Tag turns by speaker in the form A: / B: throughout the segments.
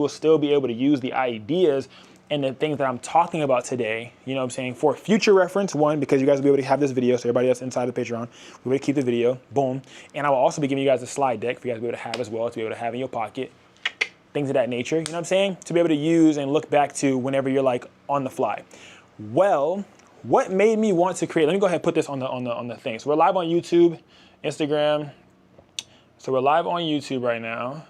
A: will still be able to use the ideas and the things that I'm talking about today, you know what I'm saying, for future reference, one, because you guys will be able to have this video, so everybody that's inside the Patreon, we'll be able to keep the video, boom. And I will also be giving you guys a slide deck for you guys to be able to have as well, to be able to have in your pocket, things of that nature, you know what I'm saying, to be able to use and look back to whenever you're like on the fly. Well, what made me want to create, let me go ahead and put this on the thing. So we're live on YouTube, Instagram. So we're live on YouTube right now.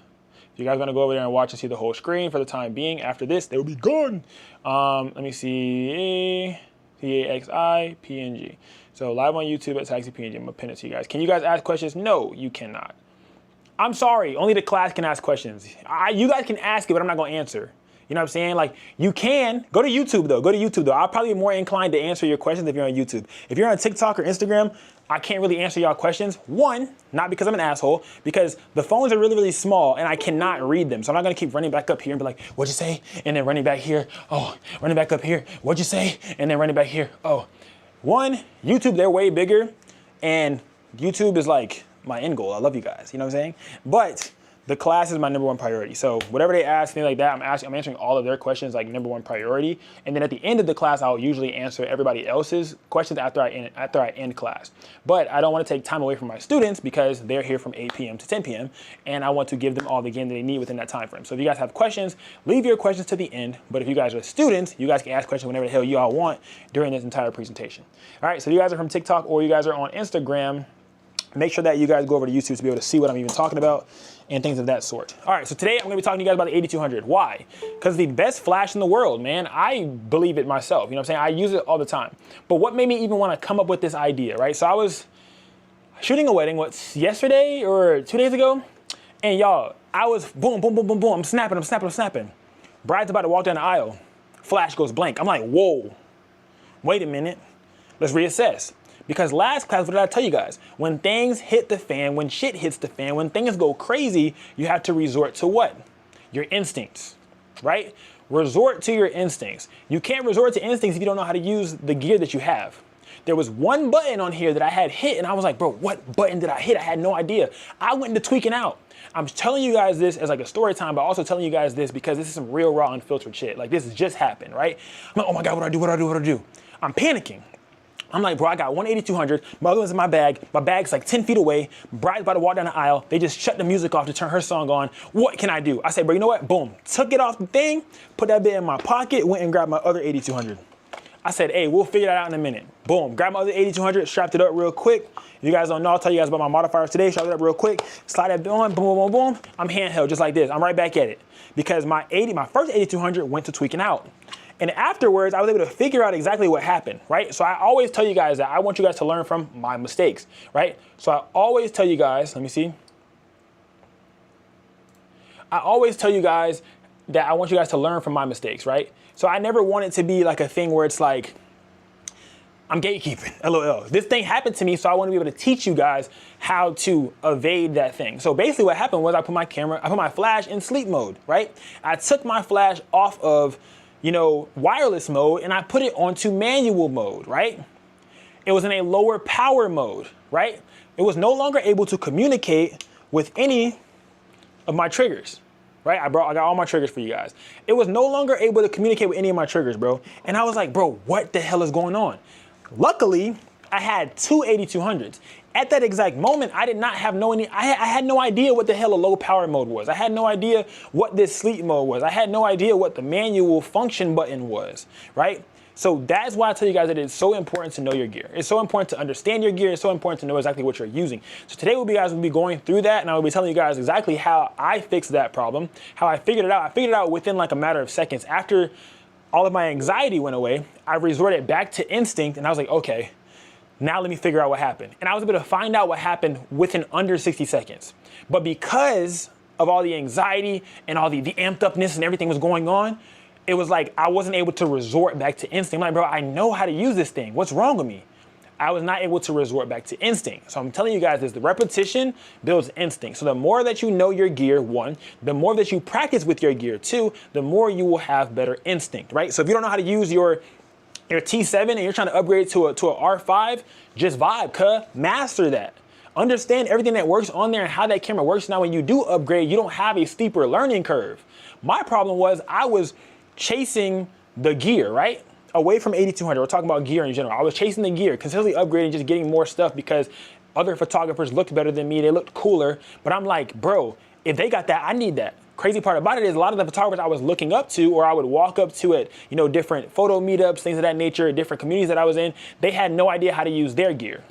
A: You guys want to go over there and watch and see the whole screen for the time being. After this, they will be gone. Let me see, TAXI, PNG. So live on YouTube at Taxi PNG. I'm gonna pin it to you guys. Can you guys ask questions? No, you cannot. I'm sorry, only the class can ask questions. You guys can ask it, but I'm not gonna answer. You know what I'm saying? Like, you can, go to YouTube though, I'll probably be more inclined to answer your questions if you're on YouTube. If you're on TikTok or Instagram, I can't really answer y'all questions. One, not because I'm an asshole, because the phones are really, really small and I cannot read them. So I'm not gonna keep running back up here and be like, what'd you say? And then running back here, oh, running back up here, what'd you say? And then running back here, oh. One, YouTube, they're way bigger, and YouTube is like my end goal. I love you guys, you know what I'm saying? But the class is my #1 priority. So whatever they ask, things like that, I'm answering all of their questions like #1 priority. And then at the end of the class, I'll usually answer everybody else's questions after I end class. But I don't want to take time away from my students because they're here from 8 p.m. to 10 p.m. And I want to give them all the game that they need within that time frame. So if you guys have questions, leave your questions to the end. But if you guys are students, you guys can ask questions whenever the hell you all want during this entire presentation. All right, so you guys are from TikTok or you guys are on Instagram, make sure that you guys go over to YouTube to be able to see what I'm even talking about and things of that sort. All right, so today I'm gonna be talking to you guys about the 8200. Why? Because the best flash in the world, man. I believe it myself, you know what I'm saying? I use it all the time. But what made me even wanna come up with this idea, right? So I was shooting a wedding, yesterday or 2 days ago? And y'all, I was boom, boom, boom, boom, boom. I'm snapping. Bride's about to walk down the aisle. Flash goes blank. I'm like, whoa, wait a minute. Let's reassess. Because last class, what did I tell you guys? When things hit the fan, when shit hits the fan, when things go crazy, you have to resort to what? Your instincts, right? Resort to your instincts. You can't resort to instincts if you don't know how to use the gear that you have. There was one button on here that I had hit and I was like, bro, what button did I hit? I had no idea. I went into tweaking out. I'm telling you guys this as like a story time, but also telling you guys this because this is some real raw, unfiltered shit. Like this has just happened, right? I'm like, oh my God, what do I do? I'm panicking. I'm like, bro, I got one 8200, my other one's in my bag. My bag's like 10 feet away. Bride's about to walk down the aisle. They just shut the music off to turn her song on. What can I do? I said, bro, you know what? Boom, took it off the thing, put that bit in my pocket, went and grabbed my other 8200. I said, hey, we'll figure that out in a minute. Boom, grab my other 8200, strapped it up real quick. If you guys don't know, I'll tell you guys about my modifiers today. Strap it up real quick, slide that on, boom, boom, boom, boom. I'm handheld just like this. I'm right back at it. Because my first 8200 went to tweaking out. And afterwards, I was able to figure out exactly what happened, right? So I always tell you guys that I want you guys to learn from my mistakes, right? So I always tell you guys, let me see. I always tell you guys that I want you guys to learn from my mistakes, right? So I never want it to be like a thing where it's like, I'm gatekeeping, LOL. This thing happened to me, so I want to be able to teach you guys how to evade that thing. So basically what happened was I put my flash in sleep mode, right? I took my flash off of, you know, wireless mode and I put it onto manual mode, right? It was in a lower power mode, right? It was no longer able to communicate with any of my triggers, right? I got all my triggers for you guys. It was no longer able to communicate with any of my triggers, bro. And I was like, bro, what the hell is going on? Luckily, I had two 8200s. At that exact moment, I had no idea what the hell a low power mode was. I had no idea what this sleep mode was. I had no idea what the manual function button was, right? So that's why I tell you guys that it's so important to know your gear. It's so important to understand your gear. It's so important to know exactly what you're using. So today we'll be going through that, and I will be telling you guys exactly how I fixed that problem, how I figured it out. I figured it out within like a matter of seconds. After all of my anxiety went away, I resorted back to instinct, and I was like, okay, now let me figure out what happened. And I was able to find out what happened within under 60 seconds. But because of all the anxiety and all the amped upness and everything was going on, it was like I wasn't able to resort back to instinct. I'm like, bro, I know how to use this thing. What's wrong with me? I was not able to resort back to instinct. So I'm telling you guys this, the repetition builds instinct. So the more that you know your gear, one, the more that you practice with your gear, two, the more you will have better instinct, right? So if you don't know how to use your T7 and you're trying to upgrade to a R5, just vibe, master that. understand everything that works on there and how that camera works. Now, when you do upgrade, you don't have a steeper learning curve. My problem was I was chasing the gear, right? Away from 8200, we're talking about gear in general. I was chasing the gear, consistently upgrading, just getting more stuff because other photographers looked better than me. They looked cooler. But I'm like, bro, if they got that, I need that. Crazy part about it is a lot of the photographers I was looking up to, or I would walk up to at, you know, different photo meetups, things of that nature, different communities that I was in, they had no idea how to use their gear.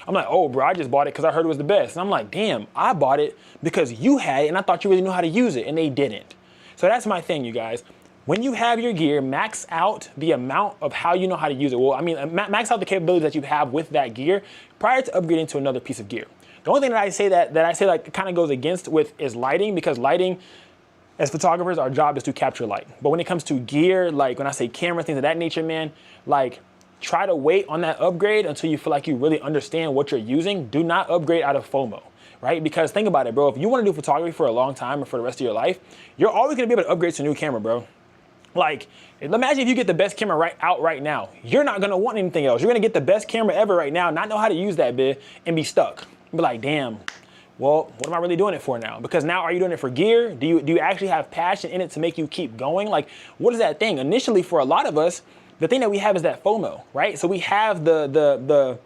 A: I'm like, oh, bro, I just bought it because I heard it was the best. And I'm like, damn, I bought it because you had it and I thought you really knew how to use it, and they didn't. So that's my thing, you guys. When you have your gear, max out the amount of how you know how to use it. Well, I mean, max out the capabilities that you have with that gear prior to upgrading to another piece of gear. The only thing that I say like kind of goes against with is lighting, because lighting, as photographers, our job is to capture light. But when it comes to gear, like when I say camera, things of that nature, man, like try to wait on that upgrade until you feel like you really understand what you're using. Do not upgrade out of FOMO, right? Because think about it, bro. If you want to do photography for a long time or for the rest of your life, you're always going to be able to upgrade to a new camera, bro. Like, imagine if you get the best camera right now. You're not going to want anything else. You're going to get the best camera ever right now, not know how to use that bit, and be stuck. Be like, damn, well, what am I really doing it for now? Because now, are you doing it for gear? Do you actually have passion in it to make you keep going? Like, what is that thing? Initially, for a lot of us, the thing that we have is that FOMO, right? So we have the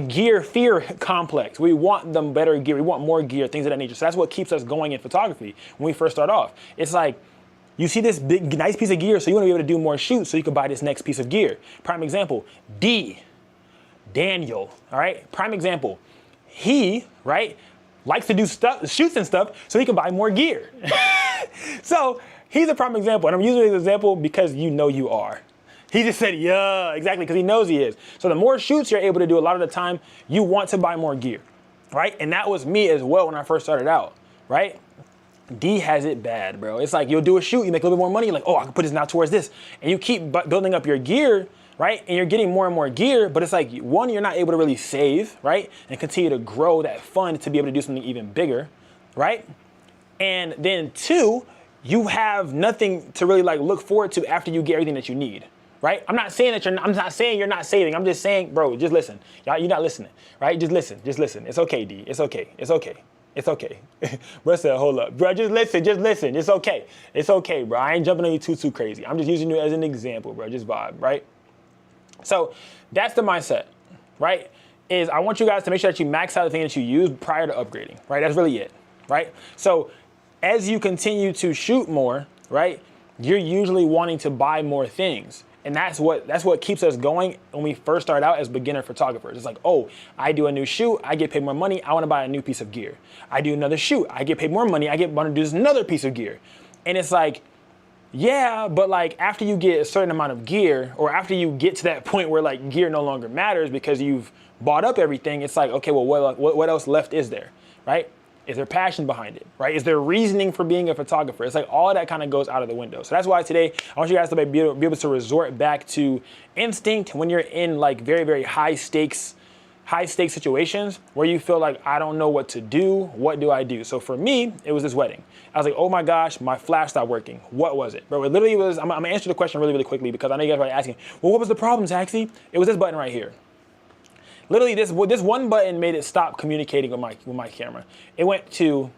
A: gear fear complex. We want them better gear. We want more gear, things of that nature. So that's what keeps us going in photography when we first start off. It's like, you see this big, nice piece of gear, so you want to be able to do more shoots so you can buy this next piece of gear. Prime example, Daniel, all right? Prime example, he, right, likes to do shoots and stuff so he can buy more gear. So he's a prime example, and I'm using this example because you know you are. He just said, yeah, exactly, because he knows he is. So the more shoots you're able to do, a lot of the time, you want to buy more gear, right? And that was me as well when I first started out, right? D has it bad, bro. It's like you'll do a shoot, you make a little bit more money, you're like, oh, I can put this now towards this. And you keep building up your gear, right? And you're getting more and more gear, but it's like, one, you're not able to really save, right? And continue to grow that fund to be able to do something even bigger, right? And then two, you have nothing to really like look forward to after you get everything that you need, right? I'm not saying you're not saving. I'm just saying, bro, just listen. Y'all, you're not listening, right? Just listen. It's okay, D. It's okay. It's okay. Bro said, hold up. Bro, just listen. It's okay. It's okay, bro. I ain't jumping on you too crazy. I'm just using you as an example, bro. Just vibe, right? So that's the mindset, right? Is I want you guys to make sure that you max out the thing that you use prior to upgrading, right? That's really it, right? So as you continue to shoot more, right, you're usually wanting to buy more things. And that's what keeps us going when we first start out as beginner photographers. It's like, oh, I do a new shoot, I get paid more money, I want to buy a new piece of gear. I do another shoot, I get paid more money, I want to do this another piece of gear. And it's like, yeah, but like after you get a certain amount of gear, or after you get to that point where like gear no longer matters because you've bought up everything, it's like, okay, well, what else left is there, right? Is there passion behind it, right? Is there reasoning for being a photographer? It's like all of that kind of goes out of the window. So that's why today I want you guys to be able to resort back to instinct when you're in like very, very high stakes situations where you feel like, I don't know what to do. What do I do? So for me, it was this wedding. I was like, oh my gosh, my flash stopped working. What was it? Bro, it literally was, I'm gonna answer the question really, really quickly because I know you guys are asking, well, what was the problem, Taxi? It was this button right here. Literally, this one button made it stop communicating with my camera. It went to,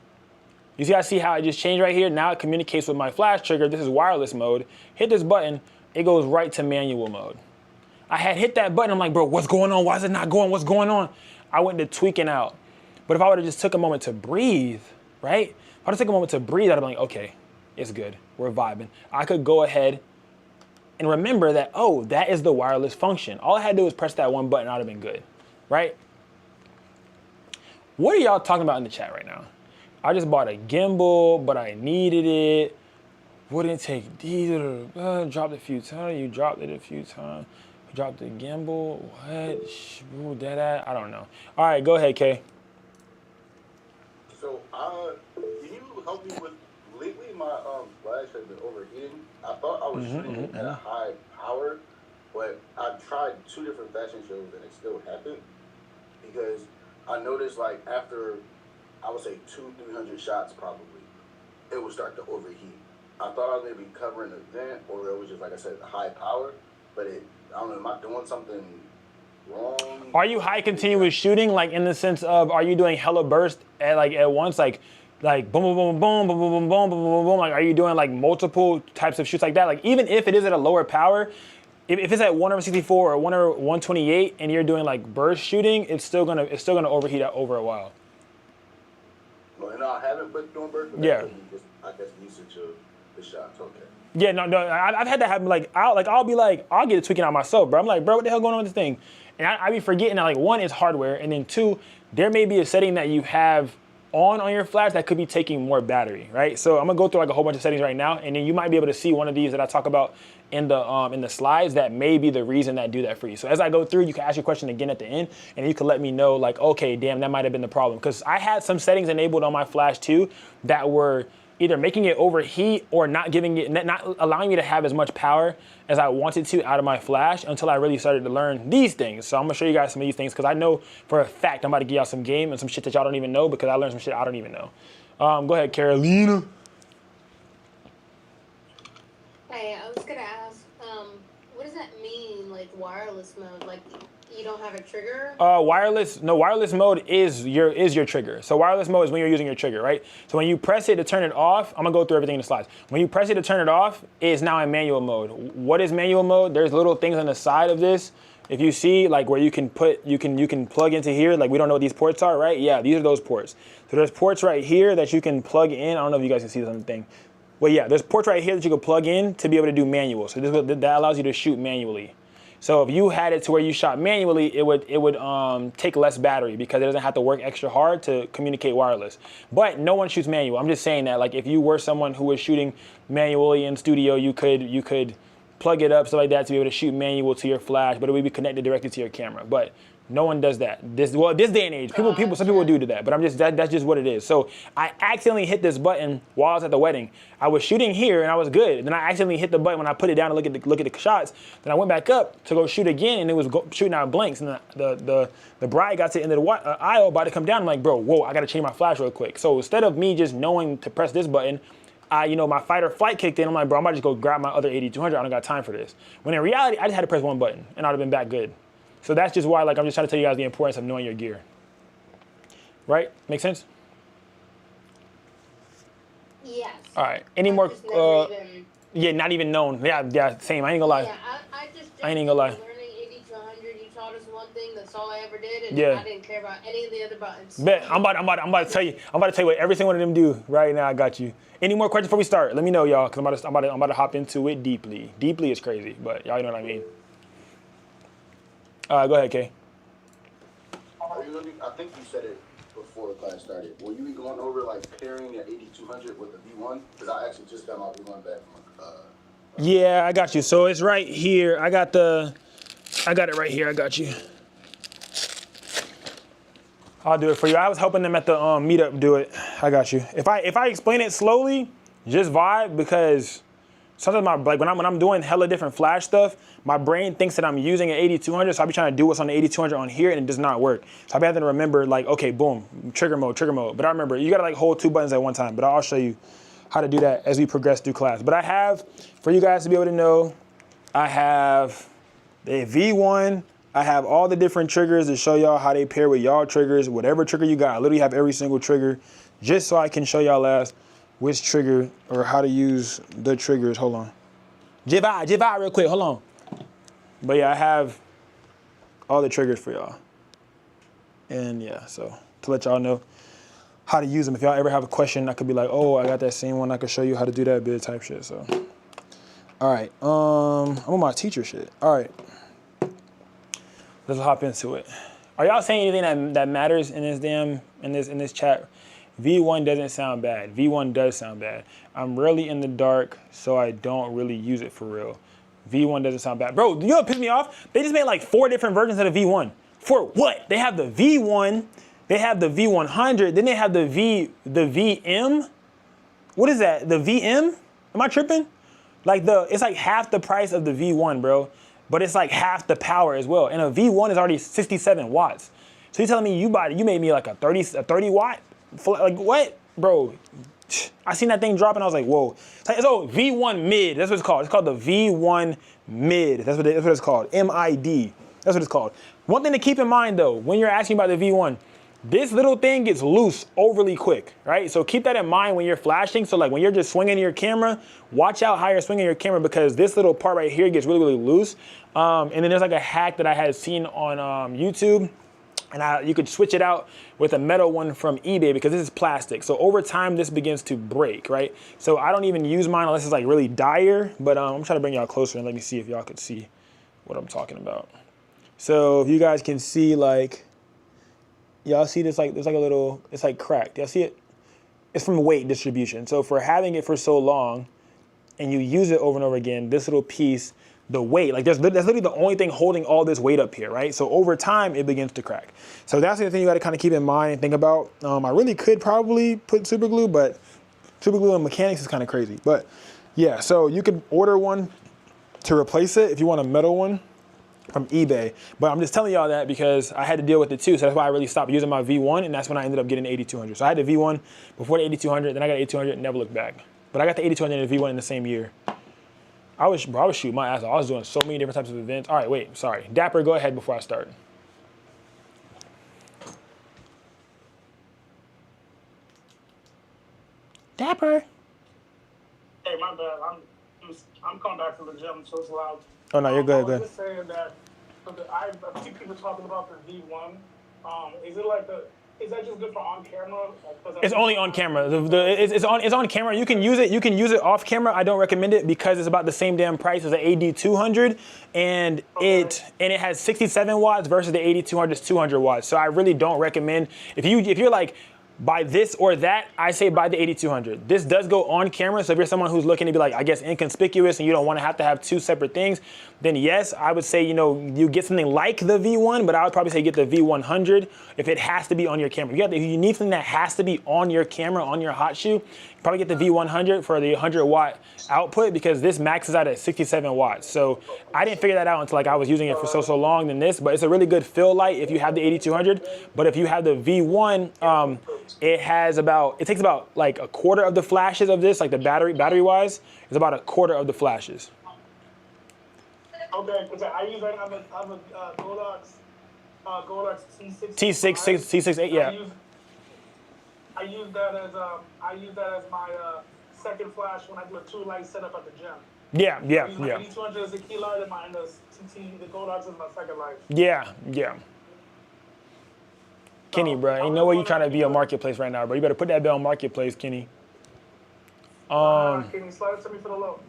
A: you guys see how it just changed right here? Now it communicates with my flash trigger. This is wireless mode. Hit this button, it goes right to manual mode. I had hit that button, I'm like, bro, what's going on? Why is it not going? What's going on? I went to tweaking out. But if I would have just took a moment to breathe, right? If I would have taken a moment to breathe, I'd have been like, okay, it's good. We're vibing. I could go ahead and remember that, oh, that is the wireless function. All I had to do was press that one button, I'd have been good. Right? What are y'all talking about in the chat right now? I just bought a gimbal, but I needed it. Wouldn't take diesel. Dropped a few times. You dropped it a few times. Dropped the gimbal. What? Who did that? I don't know. All right, go ahead, Kay.
B: So, can you help me with? Lately, my flash has been overheating. I thought I was shooting it at a high power, but I tried 2 different fashion shows and it still happened. Because I noticed, like, after, I would say 200-300 shots probably, it would start to overheat. I thought I was maybe covering an event, or it was just, like I said, high power, but I don't know, am I doing something wrong?
A: Are you high continuous shooting, like in the sense of, are you doing hella burst at once, like boom, boom, boom, boom, boom, boom, boom, boom, boom, boom, boom? Like, are you doing like multiple types of shoots like that? Like, even if it is at a lower power, if it's at 1/64 or 1/128, and you're doing like burst shooting, it's still gonna overheat over a while.
B: No, and I haven't been doing burst. But
A: Yeah.
B: just, I guess usage of the shots. Okay.
A: Yeah, no, I've had that happen. Like, I'll be like, I'll get it tweaking out myself, bro. I'm like, bro, what the hell going on with this thing? And I be forgetting that, like, one, it's hardware, and then two, there may be a setting that you have on your flash that could be taking more battery, right? So I'm gonna go through like a whole bunch of settings right now, and then you might be able to see one of these that I talk about in the slides that may be the reason that do that for you. So as I go through, you can ask your question again at the end, and you can let me know, like, okay, damn, that might have been the problem. Because I had some settings enabled on my flash too that were either making it overheat or not allowing me to have as much power as I wanted to out of my flash until I really started to learn these things. So I'm gonna show you guys some of these things because I know for a fact I'm about to give y'all some game and some shit that y'all don't even know because I learned some shit I don't even know. Go ahead, Carolina.
C: Hey, I was gonna ask, what does that mean, like wireless mode? Like you don't have a trigger?
A: Wireless mode is your trigger. So wireless mode is when you're using your trigger, right? So when you press it to turn it off, I'm gonna go through everything in the slides. When you press it to turn it off, it's now in manual mode. What is manual mode? There's little things on the side of this. If you see, like where you can plug into here, like we don't know what these ports are, right? Yeah, these are those ports. So there's ports right here that you can plug in. I don't know if you guys can see this on the thing. Well, yeah, there's ports right here that you can plug in to be able to do manual. So that allows you to shoot manually. So if you had it to where you shot manually, it would take less battery because it doesn't have to work extra hard to communicate wireless. But no one shoots manual. I'm just saying that, like, if you were someone who was shooting manually in studio, you could plug it up, stuff like that, to be able to shoot manual to your flash, but it would be connected directly to your camera. But no one does that. This day and age, some people do that, but that's just what it is. So I accidentally hit this button while I was at the wedding. I was shooting here and I was good. Then I accidentally hit the button when I put it down to look at the shots. Then I went back up to go shoot again, and it was shooting out blanks. And the bride got to the end of the aisle, about to come down. I'm like, bro, whoa, I got to change my flash real quick. So instead of me just knowing to press this button, my fight or flight kicked in. I'm like, bro, I might just go grab my other 8200. I don't got time for this. When in reality, I just had to press one button, and I'd have been back good. So that's just why, like, I'm just trying to tell you guys the importance of knowing your gear. Right? Make sense?
C: Yes.
A: All right. Any more? Yeah, not even known. Yeah, same. I ain't gonna lie.
C: Yeah, I
A: ain't gonna lie.
C: Learning 80 to 100, you taught us one thing. That's all I ever did, and
A: Yeah.
C: I didn't care about any of the other buttons.
A: Bet. I'm about to tell you. I'm about to tell you what every single one of them do right now. I got you. Any more questions before we start? Let me know, y'all, because I'm about to hop into it deeply. Deeply is crazy, but y'all know what I mean. Go ahead, Kay.
B: I think you said it before class started. Will you be going over like pairing your 8200 with the V1? Because I actually just got my V1 back from.
A: Yeah, I got you. So it's right here. I got it right here. I got you. I'll do it for you. I was helping them at the meetup do it. I got you. If I explain it slowly, just vibe, because sometimes when I'm doing hella different flash stuff, my brain thinks that I'm using an 8200, so I be trying to do what's on the 8200 on here, and it does not work. So I be having to remember, like, okay, boom, trigger mode. But I remember, you gotta like hold two buttons at one time, but I'll show you how to do that as we progress through class. But I have, for you guys to be able to know, I have the V1, I have all the different triggers to show y'all how they pair with y'all triggers, whatever trigger you got. I literally have every single trigger, just so I can show y'all which trigger or how to use the triggers. Hold on. Jiva, real quick, hold on. But yeah, I have all the triggers for y'all. And yeah, so to let y'all know how to use them. If y'all ever have a question, I could be like, oh, I got that same one. I could show you how to do that bit type shit. So, all right. I'm on my teacher shit. All right. Let's hop into it. Are y'all saying anything that matters in this chat? V1 doesn't sound bad. V1 does sound bad. I'm really in the dark, so I don't really use it for real. V1 doesn't sound bad. Bro, you know what pissed me off? They just made like 4 different versions of the V1. For what? They have the V1, they have the V100, then they have the VM. What is that? The VM? Am I tripping? Like it's like half the price of the V1, bro. But it's like half the power as well. And a V1 is already 67 watts. So you're telling me you made me like a 30 watt? Like what? Bro, I seen that thing drop and I was like, whoa. So V1 mid, that's what it's called. It's called the V1 mid. That's what it's called. MID. That's what it's called. One thing to keep in mind though, when you're asking about the V1, this little thing gets loose overly quick, right? So keep that in mind when you're flashing. So like when you're just swinging your camera, watch out how you're swinging your camera because this little part right here gets really, really loose. And then there's like a hack that I had seen on YouTube, and you could switch it out with a metal one from eBay because this is plastic. So over time, this begins to break, right? So I don't even use mine unless it's like really dire, but I'm trying to bring y'all closer and let me see if y'all could see what I'm talking about. So if you guys can see, like, y'all see this, like, there's like a little, it's like cracked. Y'all see it? It's from weight distribution. So for having it for so long and you use it over and over again, this little piece, the weight, like that's literally the only thing holding all this weight up here, right? So over time, it begins to crack. So that's the thing you gotta kind of keep in mind and think about. I really could probably put super glue, but super glue and mechanics is kind of crazy. But yeah, so you could order one to replace it if you want a metal one from eBay. But I'm just telling y'all that because I had to deal with it too. So that's why I really stopped using my V1, and that's when I ended up getting the 8200. So I had the V1 before the 8200, then I got the 8200 and never looked back. But I got the 8200 and the V1 in the same year. I was shooting my ass off. I was doing so many different types of events. All right, wait, sorry. Dapper, go ahead before I start. Dapper.
D: Hey, my bad. I'm coming back from the gym, so it's loud.
A: Oh no, you're good.
D: I was just saying that I see people talking about the V1. Is that just good for on camera?
A: It's only on camera. It's on camera. You can use it. You can use it off camera. I don't recommend it because it's about the same damn price as the AD200, and it has 67 watts versus the AD200's 200 watts. So I really don't recommend if you're like, buy this or that, I say buy the 8200. This does go on camera, so if you're someone who's looking to be like, I guess, inconspicuous and you don't want to have two separate things, then yes, I would say, you get something like the V1, but I would probably say get the V100 if it has to be on your camera. If you need something that has to be on your camera, on your hot shoe, probably get the V100 for the 100 watt output because this maxes out at 67 watts. So I didn't figure that out until like I was using it for so long than this, but it's a really good fill light if you have the 8200. But if you have the V1, it takes about like a quarter of the flashes of this, like the battery wise, is about a quarter of the flashes.
D: Okay, because I use that on the Godox
A: T68, yeah.
D: I use that as my second flash when I do a 2-light setup at the gym.
A: Yeah.
D: My 8200 is a key light and the Godox is my second light.
A: Yeah. Kenny, bro, ain't no way you trying to be a marketplace right now, bro. You better put that bill on marketplace, Kenny.
D: Kenny, slide it to me for the low.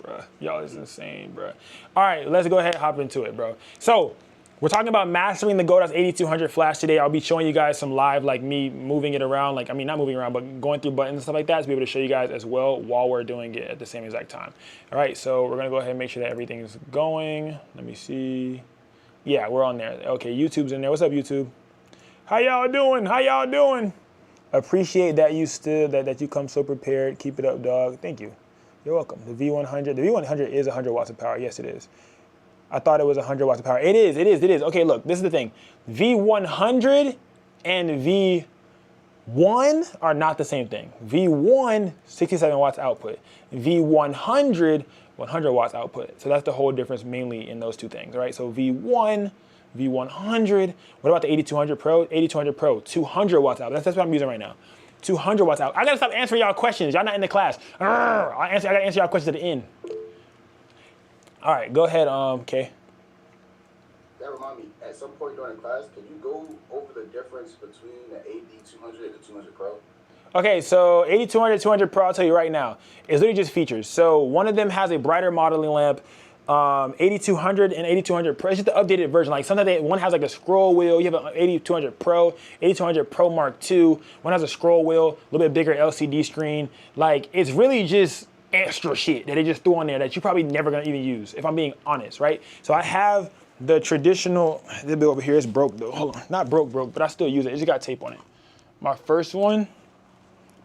A: Bruh, y'all is insane, bro. All right, let's go ahead and hop into it, bro. So we're talking about mastering the Godox 8200 flash today. I'll be showing you guys some live, like me moving it around, not moving around, but going through buttons and stuff like that to be able to show you guys as well while we're doing it at the same exact time. All right, so we're gonna go ahead and make sure that everything is going. Let me see. Yeah, we're on there. Okay, YouTube's in there. What's up, YouTube? How y'all doing? Appreciate that you come so prepared. Keep it up, dog. Thank you. You're welcome. The V100 is 100 watts of power. Yes, it is. I thought it was 100 watts of power. It is. Okay, look, this is the thing. V100 and V1 are not the same thing. V1, 67 watts output. V100, 100 watts output. So that's the whole difference mainly in those two things, right? So V1, V100. What about the 8200 Pro? 8200 Pro, 200 watts output. That's what I'm using right now. 200 watts out. I gotta stop answering y'all questions. Y'all not in the class. I gotta answer y'all questions at the end. All right, go ahead, Kay.
B: That remind me, at some point during class, can you go over the difference between the AD200 and the 200 Pro?
A: Okay, so 8200, 200 Pro, I'll tell you right now, is literally just features. So one of them has a brighter modeling lamp. 8200 and 8200 Pro, it's just the updated version. Like sometimes one has like a scroll wheel. You have an 8200 Pro, 8200 Pro Mark II. One has a scroll wheel, a little bit bigger LCD screen. Like it's really just extra shit that they just threw on there that you're probably never gonna even use, if I'm being honest, right? So I have the traditional, this bit over here is broke though. Hold on, not broke, but I still use it. It just got tape on it. My first one,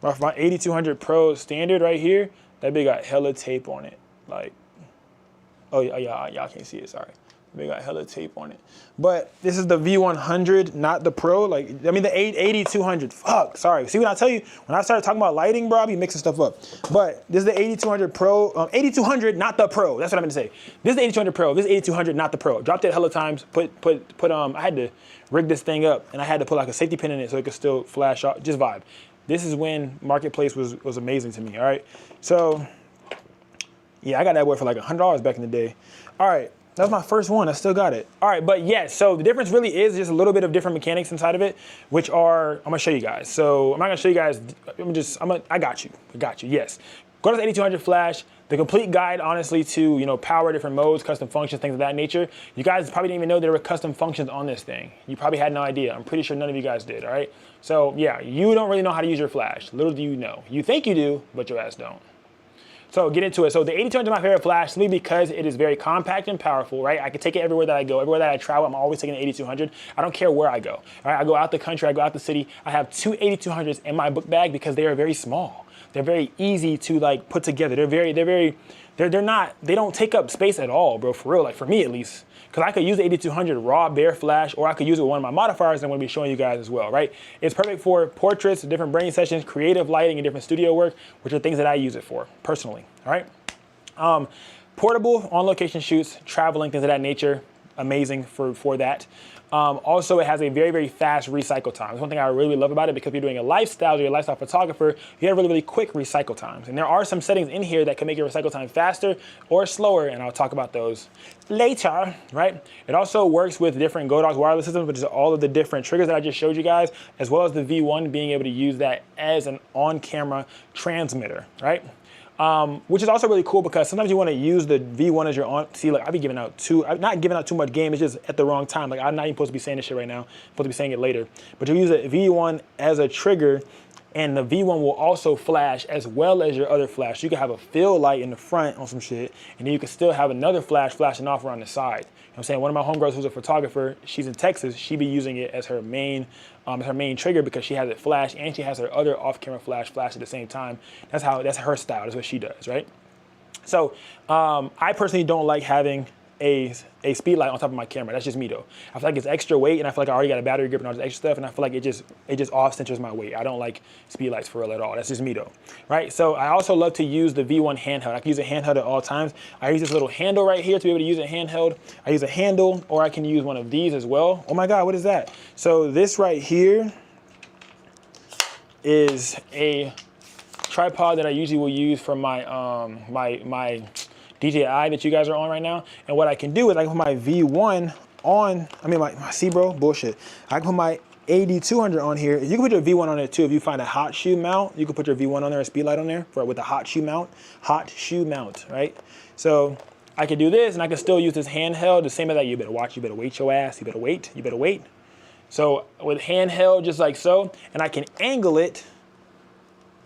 A: my 8200 Pro standard right here, that bit got hella tape on it. Like, oh yeah, y'all can't see it, sorry. They got hella tape on it. But this is the V100, not the Pro. Like, I mean, the 8200. Fuck, sorry. See what I tell you? When I started talking about lighting, bro, I be mixing stuff up. But this is the 8200 Pro. 8200, not the Pro. That's what I meant to say. This is the 8200 Pro. This is 8200, not the Pro. Dropped it hella times. I had to rig this thing up, and I had to put like a safety pin in it so it could still flash off. Just vibe. This is when Marketplace was amazing to me. All right. So yeah, I got that boy for like $100 back in the day. All right. That was my first one. I still got it. All right, but yes, so the difference really is just a little bit of different mechanics inside of it, which are, I'm gonna show you guys. So I'm not gonna show you guys, I got you, yes. Go to the 8200 Flash, the complete guide, honestly, to, you know, power, different modes, custom functions, things of that nature. You guys probably didn't even know there were custom functions on this thing. You probably had no idea. I'm pretty sure none of you guys did, all right? So yeah, you don't really know how to use your Flash. Little do you know. You think you do, but your ass don't. So get into it. So the 8200 is my favorite flash simply because it is very compact and powerful, right? I can take it everywhere that I go. Everywhere that I travel, I'm always taking the 8200. I don't care where I go, all right? I go out the country, I go out the city. I have two 8200s in my book bag because they are very small. They're very easy to like put together. They don't take up space at all, bro, for real, like for me at least. Because I could use the 8200 raw bare flash, or I could use it with one of my modifiers that I'm going to be showing you guys as well, right? It's perfect for portraits, different branding sessions, creative lighting, and different studio work, which are things that I use it for personally, all right? Portable, on-location shoots, traveling, things of that nature, amazing for that. Also, it has a very, very fast recycle time. That's one thing I really love about it, because if you're doing a lifestyle, you're a lifestyle photographer, you have really, really quick recycle times. And there are some settings in here that can make your recycle time faster or slower, and I'll talk about those later, right? It also works with different Godox wireless systems, which is all of the different triggers that I just showed you guys, as well as the V1 being able to use that as an on-camera transmitter, right? Which is also really cool because sometimes you want to use the V1 as your on. See, like I be giving out I'm not giving out too much game. It's just at the wrong time. Like I'm not even supposed to be saying this shit right now. I'm supposed to be saying it later. But you use a V1 as a trigger, and the V1 will also flash as well as your other flash. You can have a fill light in the front on some shit, and then you can still have another flash flashing off around the side. You know what I'm saying? One of my homegirls who's a photographer, she's in Texas. She be using it as her main trigger because she has it flash and she has her other off-camera flash at the same time. That's her style. That's what she does, right? So I personally don't like having a speed light on top of my camera. That's just me though. I feel like it's extra weight, and I feel like I already got a battery grip and all this extra stuff, and I feel like it just off centers my weight. I don't like speed lights for real at all. That's just me though, right? So I also love to use the V1 handheld. I can use a handheld at all times. I use this little handle right here to be able to use a handheld. I use a handle, or I can use one of these as well. Oh my God, what is that? So this right here is a tripod that I usually will use for my my DJI that you guys are on right now. And what I can do is I can put my V1 on, see bro, bullshit. I can put my 8200 on here. You can put your V1 on there too. If you find a hot shoe mount, you can put your V1 on there, a speed light on there with a hot shoe mount, right? So I can do this, and I can still use this handheld, the same as that. You better watch, you better wait your ass, you better wait. So with handheld, just like so, and I can angle it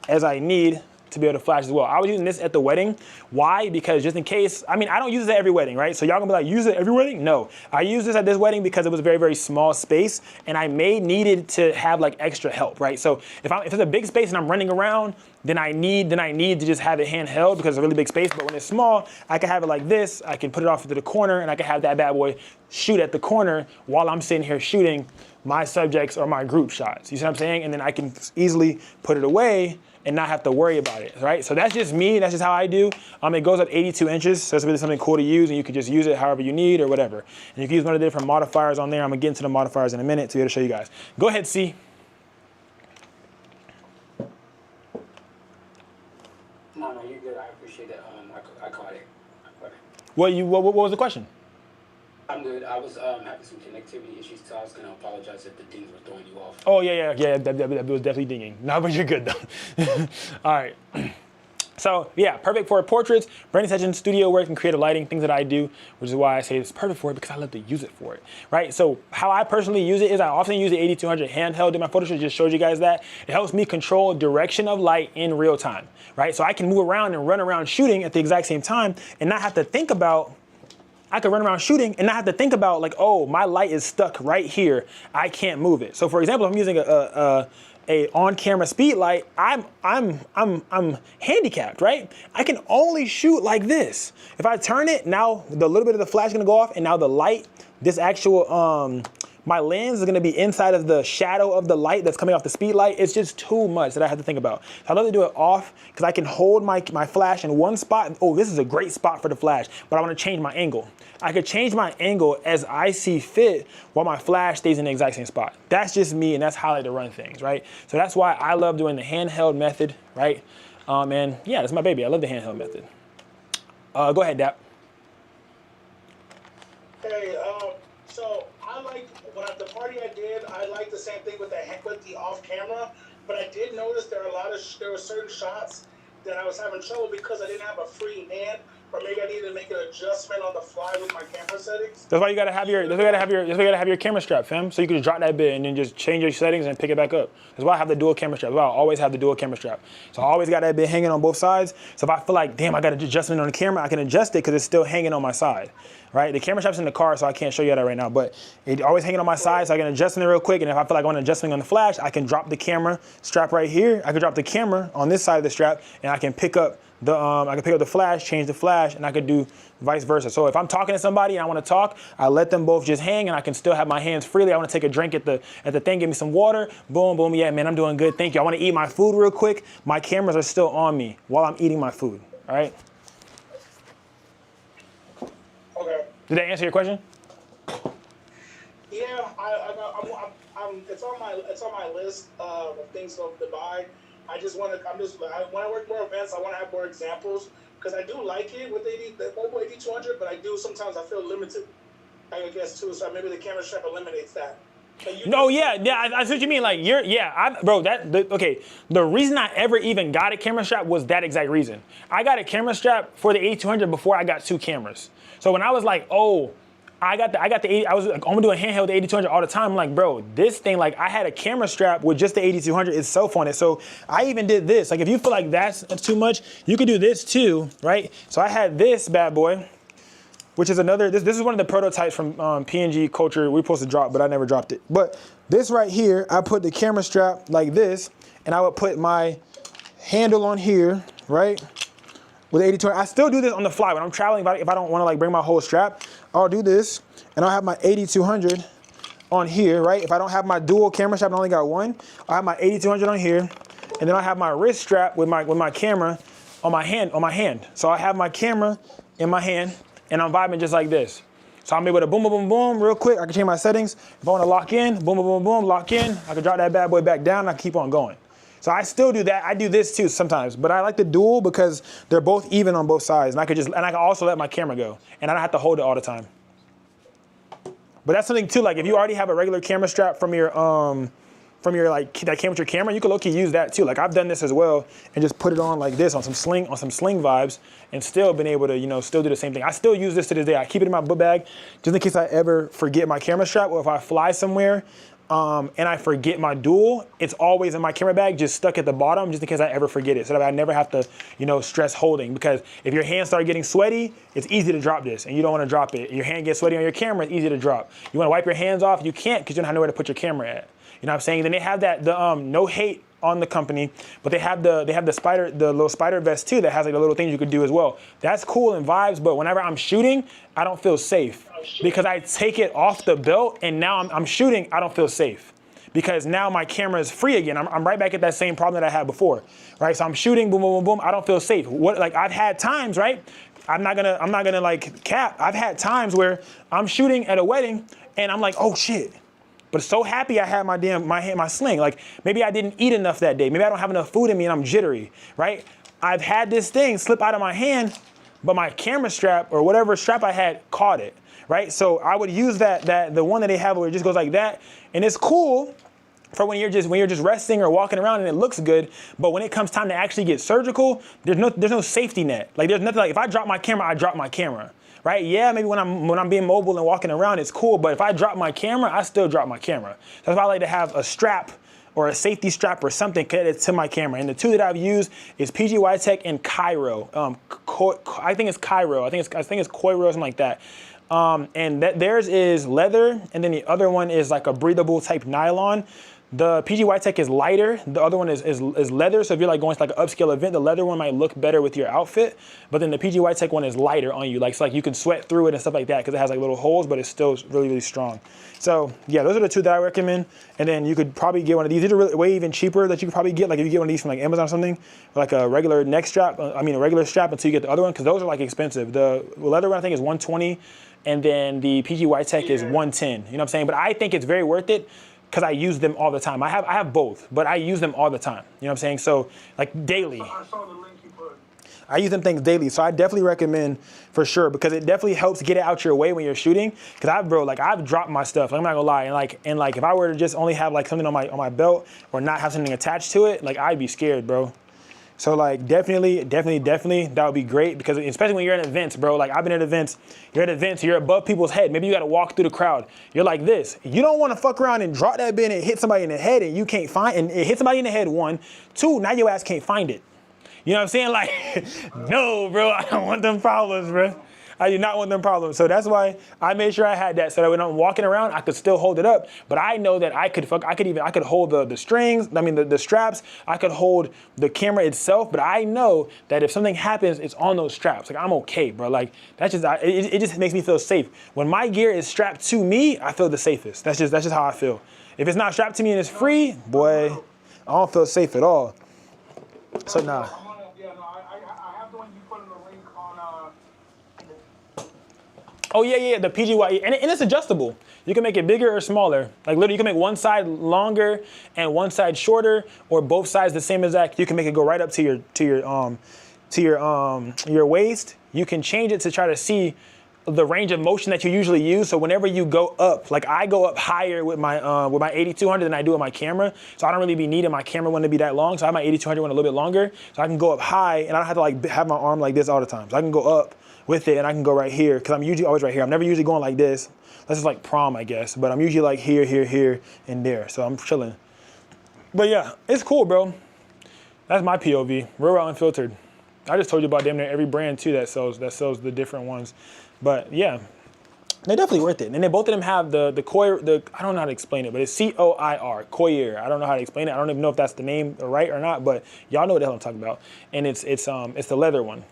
A: as I need to be able to flash as well. I was using this at the wedding. Why? Because just in case, I don't use it at every wedding, right? So y'all gonna be like, use it at every wedding? No. I used this at this wedding because it was a very, very small space, and I needed to have like extra help, right? So if it's a big space and I'm running around, then I need to just have it handheld because it's a really big space. But when it's small, I can have it like this. I can put it off to the corner, and I can have that bad boy shoot at the corner while I'm sitting here shooting my subjects or my group shots. You see what I'm saying? And then I can easily put it away and not have to worry about it, right? So that's just me, that's just how I do. It goes up 82 inches, so it's really something cool to use, and you can just use it however you need or whatever. And you can use one of the different modifiers on there. I'm gonna get into the modifiers in a minute to be able to show you guys. Go ahead, C.
E: No, you're good, I appreciate it. I caught it.
A: What was the question?
E: I'm good. I was having some connectivity issues, so I was gonna apologize if the things were throwing you off.
A: Oh yeah, that was definitely dinging. No, but you're good though. All right. So yeah, perfect for portraits, branding sessions, studio work, and creative lighting, things that I do, which is why I say it's perfect for it, because I love to use it for it, right? So how I personally use it is I often use the 8200 handheld in my photo shoot. Just showed you guys that. It helps me control direction of light in real time, right? So I can move around and run around shooting at the exact same time and not have to think about, I could run around shooting and not have to think about like, oh, my light is stuck right here. I can't move it. So for example, if I'm using a on-camera speed light, I'm handicapped, right? I can only shoot like this. If I turn it, now the little bit of the flash is gonna go off, and now the light, this actual, my lens is gonna be inside of the shadow of the light that's coming off the speed light. It's just too much that I have to think about. So I love to do it off because I can hold my flash in one spot. Oh, this is a great spot for the flash, but I wanna change my angle. I could change my angle as I see fit while my flash stays in the exact same spot. That's just me, and that's how I like to run things, right? So that's why I love doing the handheld method, right? And yeah, that's my baby. I love the handheld method. Go ahead, Dap.
D: Hey, so I like when at the party I did, I liked the same thing with the off camera, but I did notice there were certain shots that I was having trouble because I didn't have a free hand, or maybe I needed to make an adjustment on the fly with my camera settings.
A: That's why you gotta have your camera strap, fam. So you can just drop that bit and then just change your settings and pick it back up. That's why I have the dual camera strap. That's why I always have the dual camera strap. So I always got that bit hanging on both sides. So if I feel like, damn, I got an adjustment on the camera, I can adjust it because it's still hanging on my side, right? The camera strap's in the car, so I can't show you that right now, but it's always hanging on my side, so I can adjust it real quick. And if I feel like I want an adjustment on the flash, I can drop the camera strap right here. I can drop the camera on this side of the strap, and I can pick up the flash, change the flash, and I could do vice versa. So if I'm talking to somebody and I want to talk, I let them both just hang, and I can still have my hands freely. I want to take a drink at the thing, give me some water, boom, boom, yeah, man, I'm doing good, thank you. I want to eat my food real quick. My cameras are still on me while I'm eating my food, all right?
D: Okay.
A: Did that answer your question?
D: Yeah, it's on my list of things to buy. I when I work more events, I want to have more examples because I do like it with the mobile 8200, but I do sometimes I feel limited, I guess too. So maybe the camera strap eliminates that.
A: No, yeah, I see what you mean. Like the reason I ever even got a camera strap was that exact reason. I got a camera strap for the 8200 before I got 2 cameras. So when I was like, oh, I got the 80, I was like, I'm gonna do a handheld with the 8200 all the time. I'm like, bro, this thing, like I had a camera strap with just the 8200 itself on it. So I even did this. Like if you feel like that's too much, you could do this too, right? So I had this bad boy, which is another, this is one of the prototypes from PNG Kulture we were supposed to drop, but I never dropped it. But this right here, I put the camera strap like this, and I would put my handle on here, right? With the 8200, I still do this on the fly. When I'm traveling, if I don't want to like bring my whole strap, I'll do this, and I'll have my 8200 on here, right? If I don't have my dual camera strap, I only got one, I'll have my 8200 on here, and then I'll have my wrist strap with my camera on my hand. So I have my camera in my hand, and I'm vibing just like this. So I'm able to boom, boom, boom, boom, real quick. I can change my settings. If I want to lock in, boom, boom, boom, boom, lock in. I can drop that bad boy back down, and I keep on going. So I still do that. I do this too sometimes, but I like the dual because they're both even on both sides, and I can also let my camera go, and I don't have to hold it all the time. But that's something too. Like if you already have a regular camera strap from your like that came with your camera, you can low-key use that too. Like I've done this as well, and just put it on like this on some sling vibes, and still been able to still do the same thing. I still use this to this day. I keep it in my book bag just in case I ever forget my camera strap, or if I fly somewhere. And I forget my dual, it's always in my camera bag, just stuck at the bottom, just in case I ever forget it, so that I never have to, stress holding. Because if your hands start getting sweaty, it's easy to drop this, and you don't want to drop it. Your hand gets sweaty on your camera, it's easy to drop. You want to wipe your hands off, you can't, because you don't have nowhere to put your camera at. You know what I'm saying? Then they have the no hate on the company, but they have the little spider vest too that has like the little things you could do as well. That's cool and vibes, but whenever I'm shooting, I don't feel safe because I take it off the belt, and now I'm shooting, I don't feel safe because now my camera is free again. I'm right back at that same problem that I had before, right? So I'm shooting, boom, boom, boom, boom. I don't feel safe. Like I've had times, right? I'm not gonna like cap. I've had times where I'm shooting at a wedding and I'm like, oh shit. But so happy I had my sling. Like maybe I didn't eat enough that day. Maybe I don't have enough food in me and I'm jittery, right? I've had this thing slip out of my hand, but my camera strap or whatever strap I had caught it, right? So I would use the one that they have where it just goes like that, and it's cool for when you're just resting or walking around and it looks good. But when it comes time to actually get surgical, there's no safety net. Like there's nothing like if I drop my camera, I drop my camera. Right? Yeah, maybe when I'm being mobile and walking around, it's cool. But if I drop my camera, I still drop my camera. That's why I like to have a strap or a safety strap or something connected to my camera. And the two that I've used is PG Tech and Cairo. I think it's Cairo. I think it's Coiro or something like that. And theirs is leather, and then the other one is like a breathable type nylon. The PG White Tech is lighter. The other one is leather. So if you're like going to like an upscale event, the leather one might look better with your outfit. But then the PG White Tech one is lighter on you. Like, it's like you can sweat through it and stuff like that because it has like little holes, but it's still really, really strong. So yeah, those are the two that I recommend. And then you could probably get one of these. These are really, way even cheaper that you could probably get. Like if you get one of these from like Amazon or something, like a regular neck strap, a regular strap until you get the other one, because those are like expensive. The leather one I think is $120, and then the PG White Tech is $110. You know what I'm saying? But I think it's very worth it, because I use them all the time. I have both, but I use them all the time. You know what I'm saying? So like daily.
D: I saw the link you put.
A: I use them things daily, so I definitely recommend for sure, because it definitely helps get it out your way when you're shooting. Because I've dropped my stuff. I'm not gonna lie, and like if I were to just only have like something on my belt or not have something attached to it, like I'd be scared, bro. So like definitely, that would be great, because especially when you're at events, bro. Like I've been at events, you're above people's head. Maybe you gotta walk through the crowd. You're like this. You don't wanna fuck around and drop that bin and hit somebody in the head and you can't find, and it hit somebody in the head, 1. 2, now your ass can't find it. You know what I'm saying? Like, no, bro, I don't want them problems, bro. I do not want them problems. So that's why I made sure I had that, so that when I'm walking around, I could still hold it up. But I know that I could hold the strings, the straps, I could hold the camera itself, but I know that if something happens, it's on those straps. Like, I'm okay, bro. Like, that's just, it just makes me feel safe. When my gear is strapped to me, I feel the safest. That's just how I feel. If it's not strapped to me and it's free, boy, I don't feel safe at all. So nah.
D: I have the one you put in the link on.
A: Oh yeah, the PGY, and it's adjustable. You can make it bigger or smaller. Like literally, you can make one side longer and one side shorter, or both sides the same exact. You can make it go right up to your waist. You can change it to try to see the range of motion that you usually use. So whenever you go up, like I go up higher with my 8200 than I do with my camera. So I don't really be needing my camera one to be that long. So I have my 8200 one a little bit longer. So I can go up high and I don't have to like have my arm like this all the time. So I can go up with it and I can go right here, because I'm usually always right here. I'm never usually going like this. This is like prom, I guess. But I'm usually like here, and there. So I'm chilling. But yeah, it's cool, bro. That's my POV, real raw unfiltered. I just told you about damn near every brand too that sells the different ones. But yeah, they're definitely worth it. And then both of them have the Coir, I don't know how to explain it, but it's C-O-I-R, Coir. I don't know how to explain it. I don't even know if that's the name right or not, but y'all know what the hell I'm talking about. And it's the leather one.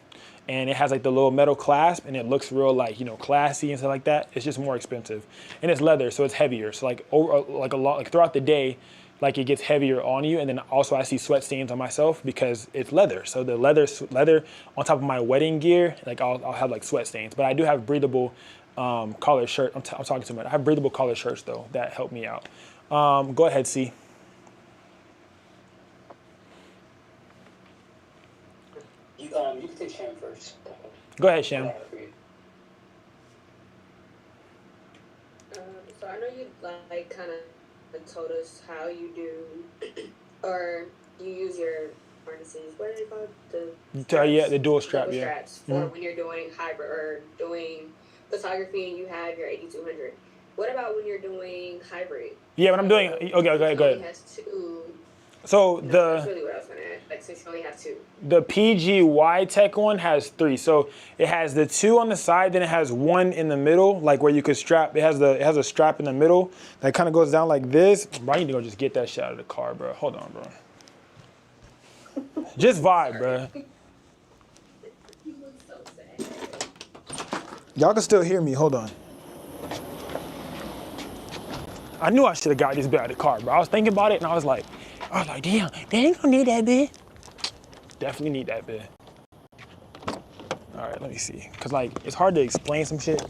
A: And it has like the little metal clasp, and it looks real like, you know, classy and stuff like that. It's just more expensive. And it's leather, so it's heavier. So like throughout the day, like it gets heavier on you. And then also I see sweat stains on myself because it's leather. So the leather on top of my wedding gear, like I'll have like sweat stains. But I do have breathable collar shirt. I'm talking too much. I have breathable collar shirts though that help me out. Go ahead, C.
E: You can take Sham first.
A: Go ahead, Sham.
F: So I know you like kind of told us how you do, or you use your harnesses. What are they called? The straps?
A: Yeah, the dual strap.
F: Double
A: yeah.
F: straps for when you're doing hybrid or doing photography and you have your 8200. What about when you're doing hybrid?
A: Yeah, when I'm doing okay, go ahead.
F: It has two.
A: So
F: That's really what I was gonna add. Like, since you only have two.
A: The PGY Tech one has 3. So it has the 2 on the side, then it has 1 in the middle, like where you could strap. It has a strap in the middle that kind of goes down like this. Bro, I need to go just get that shit out of the car, bro. Hold on, bro. Just vibe, bro.
F: You look so sad.
A: Y'all can still hear me. Hold on. I knew I should have got this bit out of the car, bro. I was thinking about it and I was like, damn, they ain't gonna need that bit. Definitely need that bit. All right, let me see. Cause like, it's hard to explain some shit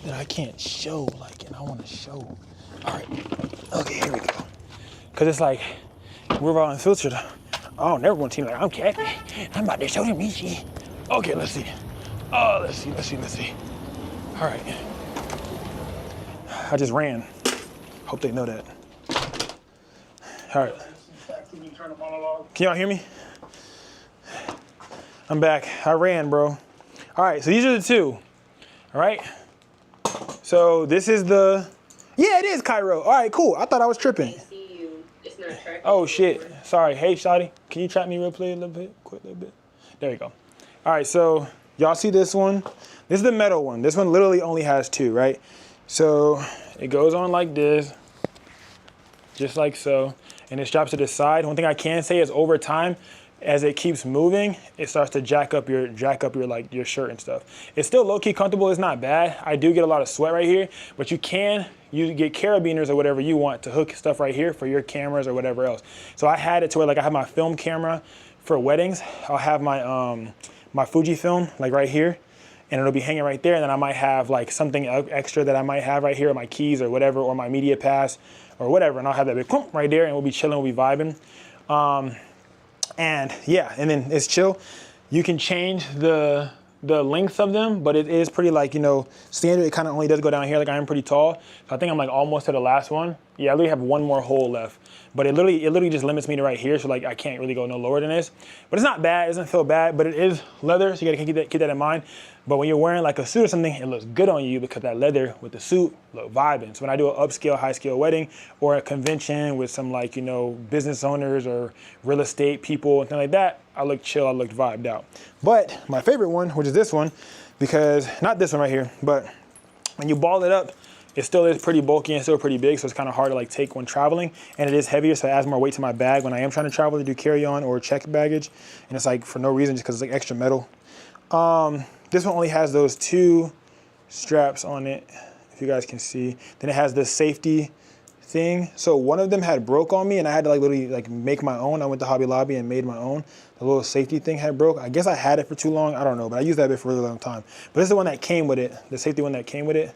A: that I can't show, like, and I wanna show. All right, okay, here we go. Cause it's like, we're raw unfiltered. Oh, never want to seem like I'm Kathy. I'm about to show them this shit. Okay, let's see. Oh, let's see. All right. I just ran. Hope they know that. All right. Can y'all hear me? I'm back. I ran, bro. All right, so these are the 2. All right. So this is the, yeah, it is Cairo. All right, cool. I thought I was tripping.
F: I see you. It's not tracking.
A: Oh shit. Sorry. Hey, Shotty, can you trap me real quick a little bit? There you go. All right, so y'all see this one? This is the metal one. This one literally only has 2, right? So it goes on like this, just like so. and it straps to the side. One thing I can say is over time, as it keeps moving, it starts to jack up your like your shirt and stuff. It's still low-key comfortable. It's not bad. I do get a lot of sweat right here, but you get carabiners or whatever you want to hook stuff right here for your cameras or whatever else. So I had it to where like I have my film camera for weddings. I'll have my my Fujifilm like right here, and it'll be hanging right there. And then I might have like something extra that I might have right here, my keys or whatever, or my media pass or whatever. And I'll have that big right there, and we'll be chilling, we'll be vibing. And yeah, and then it's chill. You can change the length of them, but it is pretty like, you know, standard. It kind of only does go down here. Like I am pretty tall. So I think I'm like almost to the last one. Yeah, I literally have one more hole left. But it literally just limits me to right here. So like I can't really go no lower than this. But it's not bad, it doesn't feel bad, but it is leather. So you gotta keep that in mind. But when you're wearing like a suit or something, it looks good on you because that leather with the suit look vibing. So when I do an upscale, high scale wedding or a convention with some like, you know, business owners or real estate people and things like that, I look chill, I look vibed out. But my favorite one, which is this one, because not this one right here, but when you ball it up, it still is pretty bulky and still pretty big, so it's kind of hard to like take when traveling, and it is heavier, so it adds more weight to my bag when I am trying to travel to do carry-on or check baggage, and it's like for no reason, just because it's like extra metal. This one only has those 2 straps on it, if you guys can see. Then it has this safety thing. So one of them had broke on me, and I had to like literally like make my own. I went to Hobby Lobby and made my own. The little safety thing had broke. I guess I had it for too long. I don't know, but I used that bit for a really long time. But this is the one that came with it, the safety one that came with it.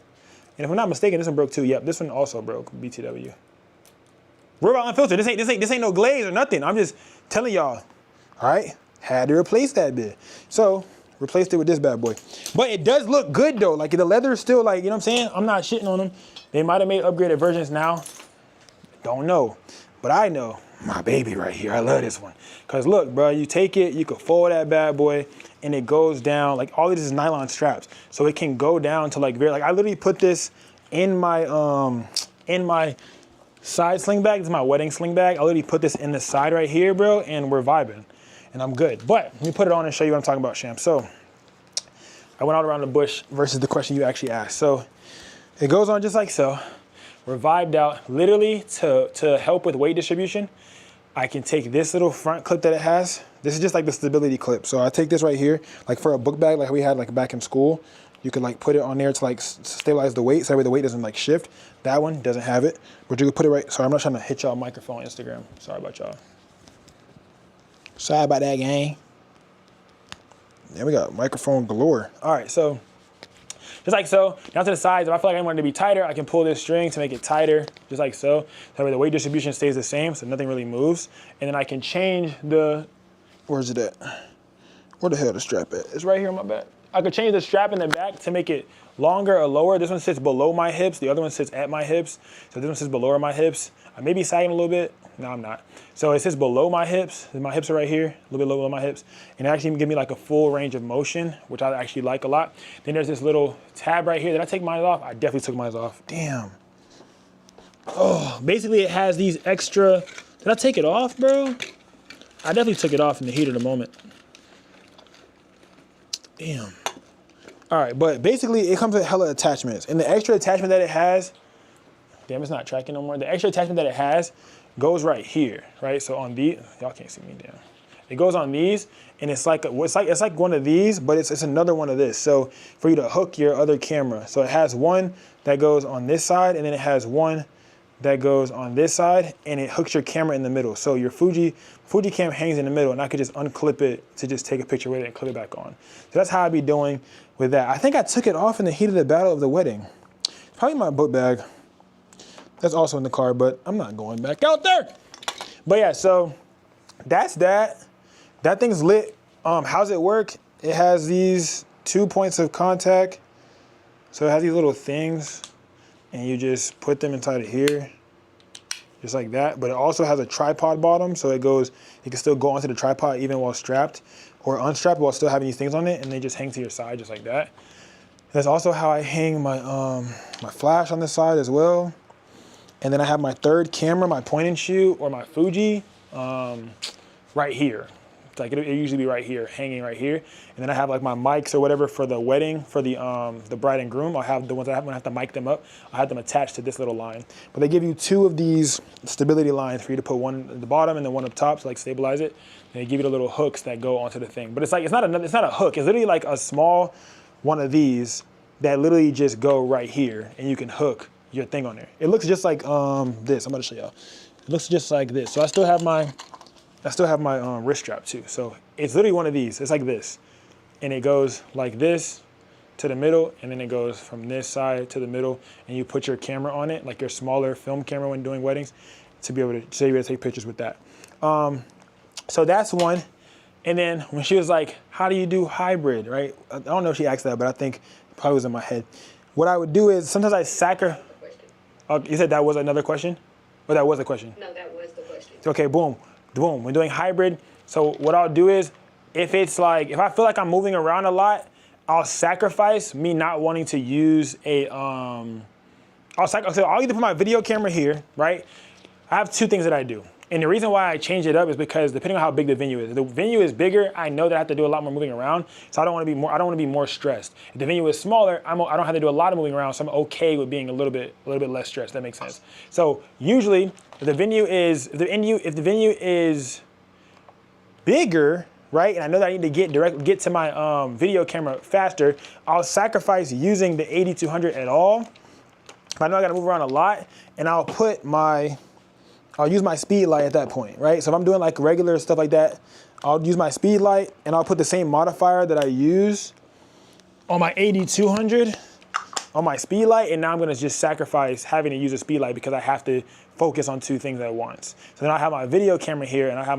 A: And if I'm not mistaken, this one broke too. Yep, this one also broke, BTW. We're about unfiltered. This ain't no glaze or nothing. I'm just telling y'all, all right? Had to replace that bit. So, replaced it with this bad boy. But it does look good though. Like the leather is still like, you know what I'm saying? I'm not shitting on them. They might have made upgraded versions now. Don't know. But I know my baby right here. I love this one. Cause look, bro, you take it, you can fold that bad boy, and it goes down. Like all of this is nylon straps, so it can go down to like very. Like I literally put this in my side sling bag. This is my wedding sling bag. I literally put this in the side right here, bro, and we're vibing, and I'm good. But let me put it on and show you what I'm talking about, Sham. So I went all around the bush versus the question you actually asked. So it goes on just like so. We're vibed out. Literally to help with weight distribution, I can take this little front clip that it has. This is just like the stability clip. So I take this right here, like for a book bag, like we had like back in school. You could like put it on there to like stabilize the weight, so that way the weight doesn't like shift. That one doesn't have it, but you could put it right. Sorry, I'm not trying to hit y'all microphone on Instagram. Sorry about y'all. Sorry about that, gang. There we go, microphone galore. All right, so just like so, down to the sides. If I feel like I want it to be tighter, I can pull this string to make it tighter, just like so. That way the weight distribution stays the same, so nothing really moves. And then I can change the, where's it at? Where the hell the strap at? It's right here on my back. I could change the strap in the back to make it longer or lower. This one sits below my hips. The other one sits at my hips. So this one sits below my hips. I may be sagging a little bit. No, I'm not. So it sits below my hips. My hips are right here, a little bit below my hips. And it actually give me like a full range of motion, which I actually like a lot. Then there's this little tab right here. Did I take mine off? I definitely took mine off. Damn. Oh, basically it has these extra, did I take it off, bro? I definitely took it off in the heat of the moment. Damn. All right, but basically it comes with hella attachments. And the extra attachment that it has, damn, it's not tracking no more. The extra attachment that it has goes right here, right? So on these, y'all can't see me, damn. It goes on these, and it's like one of these, but it's another one of this. So for you to hook your other camera. So it has one that goes on this side, and then it has one that goes on this side, and it hooks your camera in the middle. So your Fuji cam hangs in the middle, and I could just unclip it to just take a picture with it and clip it back on. So that's how I'd be doing with that. I think I took it off in the heat of the battle of the wedding. It's probably my book bag. That's also in the car, but I'm not going back out there. But yeah, so that's that. That thing's lit. How's it work? It has these 2 points of contact. So it has these little things, and you just put them inside of here, just like that. But it also has a tripod bottom, so it can still go onto the tripod even while strapped, or unstrapped while still having these things on it, and they just hang to your side just like that. That's also how I hang my my flash on this side as well. And then I have my third camera, my point and shoot, or my Fuji, right here. left. Like it usually be right here, hanging right here. And then I have like my mics or whatever for the wedding, for the bride and groom. I'll have the ones I have when I have to mic them up. I have them attached to this little line. But they give you 2 of these stability lines for you to put one at the bottom and then one up top to like stabilize it. And they give you the little hooks that go onto the thing. But it's like, it's not a hook. It's literally like a small one of these that literally just go right here and you can hook your thing on there. It looks just like this. I'm gonna show y'all. It looks just like this. So I still have my wrist strap too. So it's literally one of these. It's like this. And it goes like this to the middle, and then it goes from this side to the middle, and you put your camera on it, like your smaller film camera when doing weddings, to be able to take pictures with that. So that's one. And then when she was like, how do you do hybrid, right? I don't know if she asked that, but I think it probably was in my head. What I would do is sometimes I sacrifice. Oh, you said that was another question? Or that was a question?
F: No, that was the question.
A: Okay, boom. When doing hybrid, so what I'll do is, if it's like, if I feel like I'm moving around a lot, I'll sacrifice me not wanting to use a, I'll either put my video camera here, right? I have 2 things that I do. And the reason why I change it up is because depending on how big the venue is. If the venue is bigger, I know that I have to do a lot more moving around. So I don't want to be more stressed. If the venue is smaller, I don't have to do a lot of moving around. So I'm okay with being a little bit less stressed. That makes sense. So usually if the venue is bigger, right? And I know that I need to get to my video camera faster, I'll sacrifice using the 8200 at all. If I know I gotta move around a lot, and I'll use my speed light at that point, right? So if I'm doing like regular stuff like that, I'll use my speed light and I'll put the same modifier that I use on my 8200 on my speed light, and now I'm gonna just sacrifice having to use a speed light because I have to focus on 2 things at once. So then I have my video camera here and I have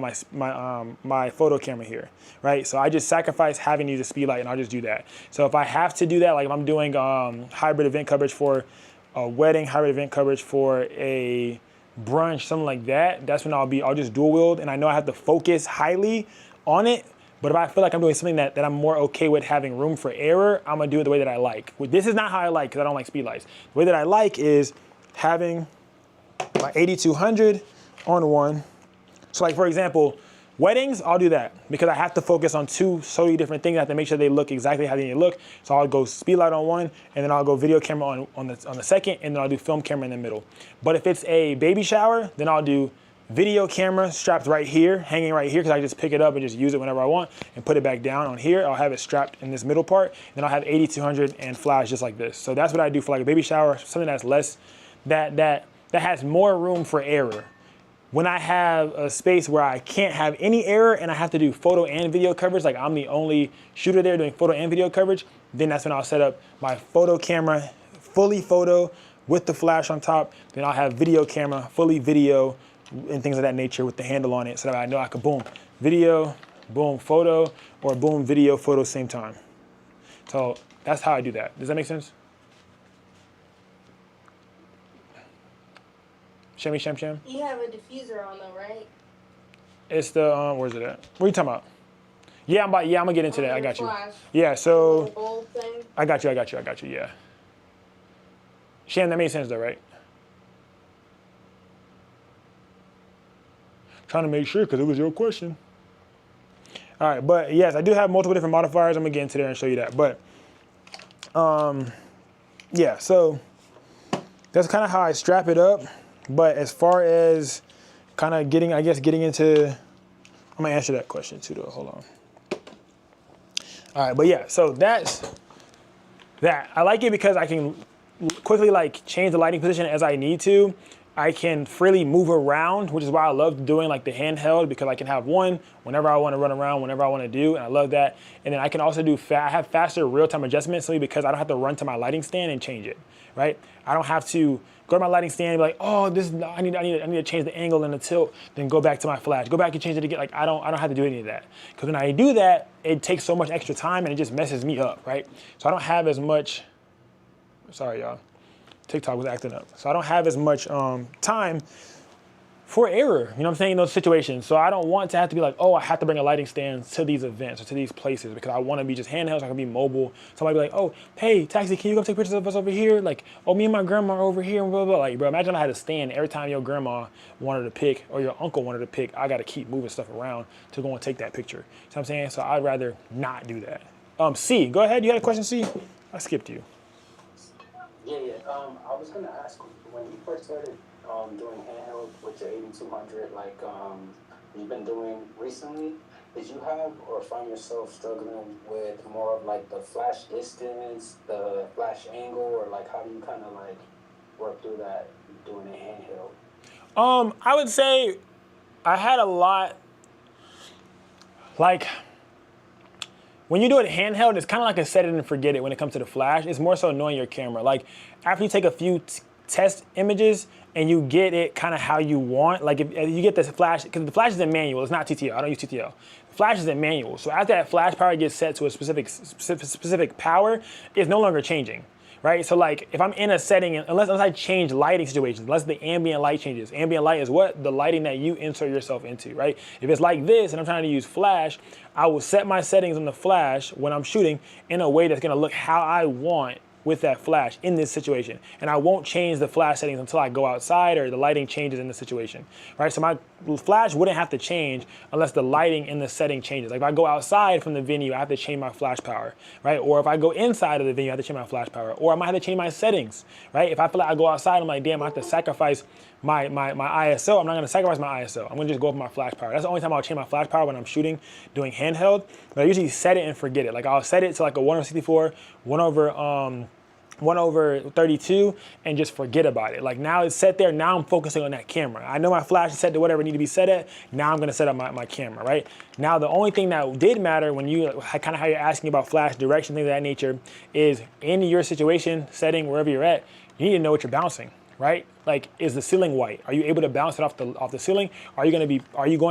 A: my photo camera here, right? So I just sacrifice having to use a speed light and I'll just do that. So if I have to do that, like if I'm doing hybrid event coverage for a wedding, hybrid event coverage for a brunch, something like that, that's when I'll just dual wield, and I know I have to focus highly on it. But if I feel like I'm doing something that I'm more okay with having room for error, I'm gonna do it the way that I like. This is not how I like, because I don't like speed lights. The way that I like is having my 8200 on one. So like for example, weddings, I'll do that because I have to focus on 2 totally different things. I have to make sure they look exactly how they need to look. So I'll go speed light on one, and then I'll go video camera on the second, and then I'll do film camera in the middle. But if it's a baby shower, then I'll do video camera strapped right here, hanging right here, because I just pick it up and just use it whenever I want and put it back down on here. I'll have it strapped in this middle part. Then I'll have 8200 and flash just like this. So that's what I do for like a baby shower, something that's less, that has more room for error. When I have a space where I can't have any error and I have to do photo and video coverage, like I'm the only shooter there doing photo and video coverage, then that's when I'll set up my photo camera, fully photo with the flash on top. Then I'll have video camera, fully video, and things of that nature with the handle on it, so that I know I can boom video, boom photo, or boom video, photo same time. So that's how I do that. Does that make sense? Shimmy, sham, sham.
C: You have a diffuser on though, right?
A: It's the, where's it at? What are you talking about? Yeah, I'm gonna get into that. I got you.
C: Flash.
A: Yeah, so,
C: Bowl thing.
A: I got you, yeah. Sham, that made sense though, right? Trying to make sure, because it was your question. All right, but yes, I do have multiple different modifiers. I'm gonna get into there and show you that. But yeah, so that's kind of how I strap it up. But as far as kind of getting into, I'm gonna answer that question too though, hold on. All right, but yeah, so that's that. I like it because I can quickly like change the lighting position as I need to. I can freely move around, which is why I love doing like the handheld, because I can have one whenever I want to run around, whenever I want to do, and I love that. And then I can also do I have faster real-time adjustments simply because I don't have to run to my lighting stand and change it, right? I don't have to go to my lighting stand and be like, oh, I need to change the angle and the tilt, then go back to my flash, go back and change it again. Like I don't have to do any of that, because when I do that, it takes so much extra time and it just messes me up, right? So I don't have as much. Sorry, y'all. TikTok was acting up. So I don't have as much time for error, you know what I'm saying, in those situations. So I don't want to have to be like, oh, I have to bring a lighting stand to these events or to these places because I want to be just handheld, so I can be mobile. Somebody be like, oh, hey, taxi, can you come take pictures of us over here? Like, oh, me and my grandma are over here and blah, blah, blah. Like, bro, imagine I had a stand every time your grandma wanted to pick or your uncle wanted to pick. I got to keep moving stuff around to go and take that picture. You know what I'm saying? So I'd rather not do that. C, go ahead. You had a question, C? I skipped you.
E: Yeah. I was gonna ask when you first started doing handheld with your 8200, like you've been doing recently. Did you have or find yourself struggling with more of like the flash distance, the flash angle, or like how do you kind of like work through that doing it handheld?
A: I would say I had a lot, like, when you do it handheld, it's kind of like a set it and forget it when it comes to the flash. It's more so knowing your camera. Like, after you take a few test images and you get it kind of how you want, like if you get this flash, because the flash is in manual, it's not TTL, I don't use TTL. The flash is in manual, so after that flash power gets set to a specific power, it's no longer changing. Right, so like if I'm in a setting, unless I change lighting situations, unless the ambient light changes. Ambient light is what? The lighting that you insert yourself into, right? If it's like this and I'm trying to use flash, I will set my settings on the flash when I'm shooting in a way that's gonna look how I want with that flash in this situation. And I won't change the flash settings until I go outside or the lighting changes in the situation, right? So my flash wouldn't have to change unless the lighting in the setting changes. Like if I go outside from the venue, I have to change my flash power, right? Or if I go inside of the venue, I have to change my flash power. Or I might have to change my settings, right? If I feel like I go outside, I'm like, damn, I have to sacrifice my ISO. I'm not gonna sacrifice my ISO. I'm gonna just go up my flash power. That's the only time I'll change my flash power when I'm shooting, doing handheld. But I usually set it and forget it. Like I'll set it to like a 1/64, 1/32, and just forget about it. Like now it's set there, now I'm focusing on that camera. I know my flash is set to whatever it needs to be set at, now I'm gonna set up my camera, right? Now the only thing that did matter when you, kind of how you're asking about flash direction, things of that nature, is in your situation, setting, wherever you're at, you need to know what you're bouncing. Right? Like, is the ceiling white? Are you able to bounce it off the ceiling? Are you going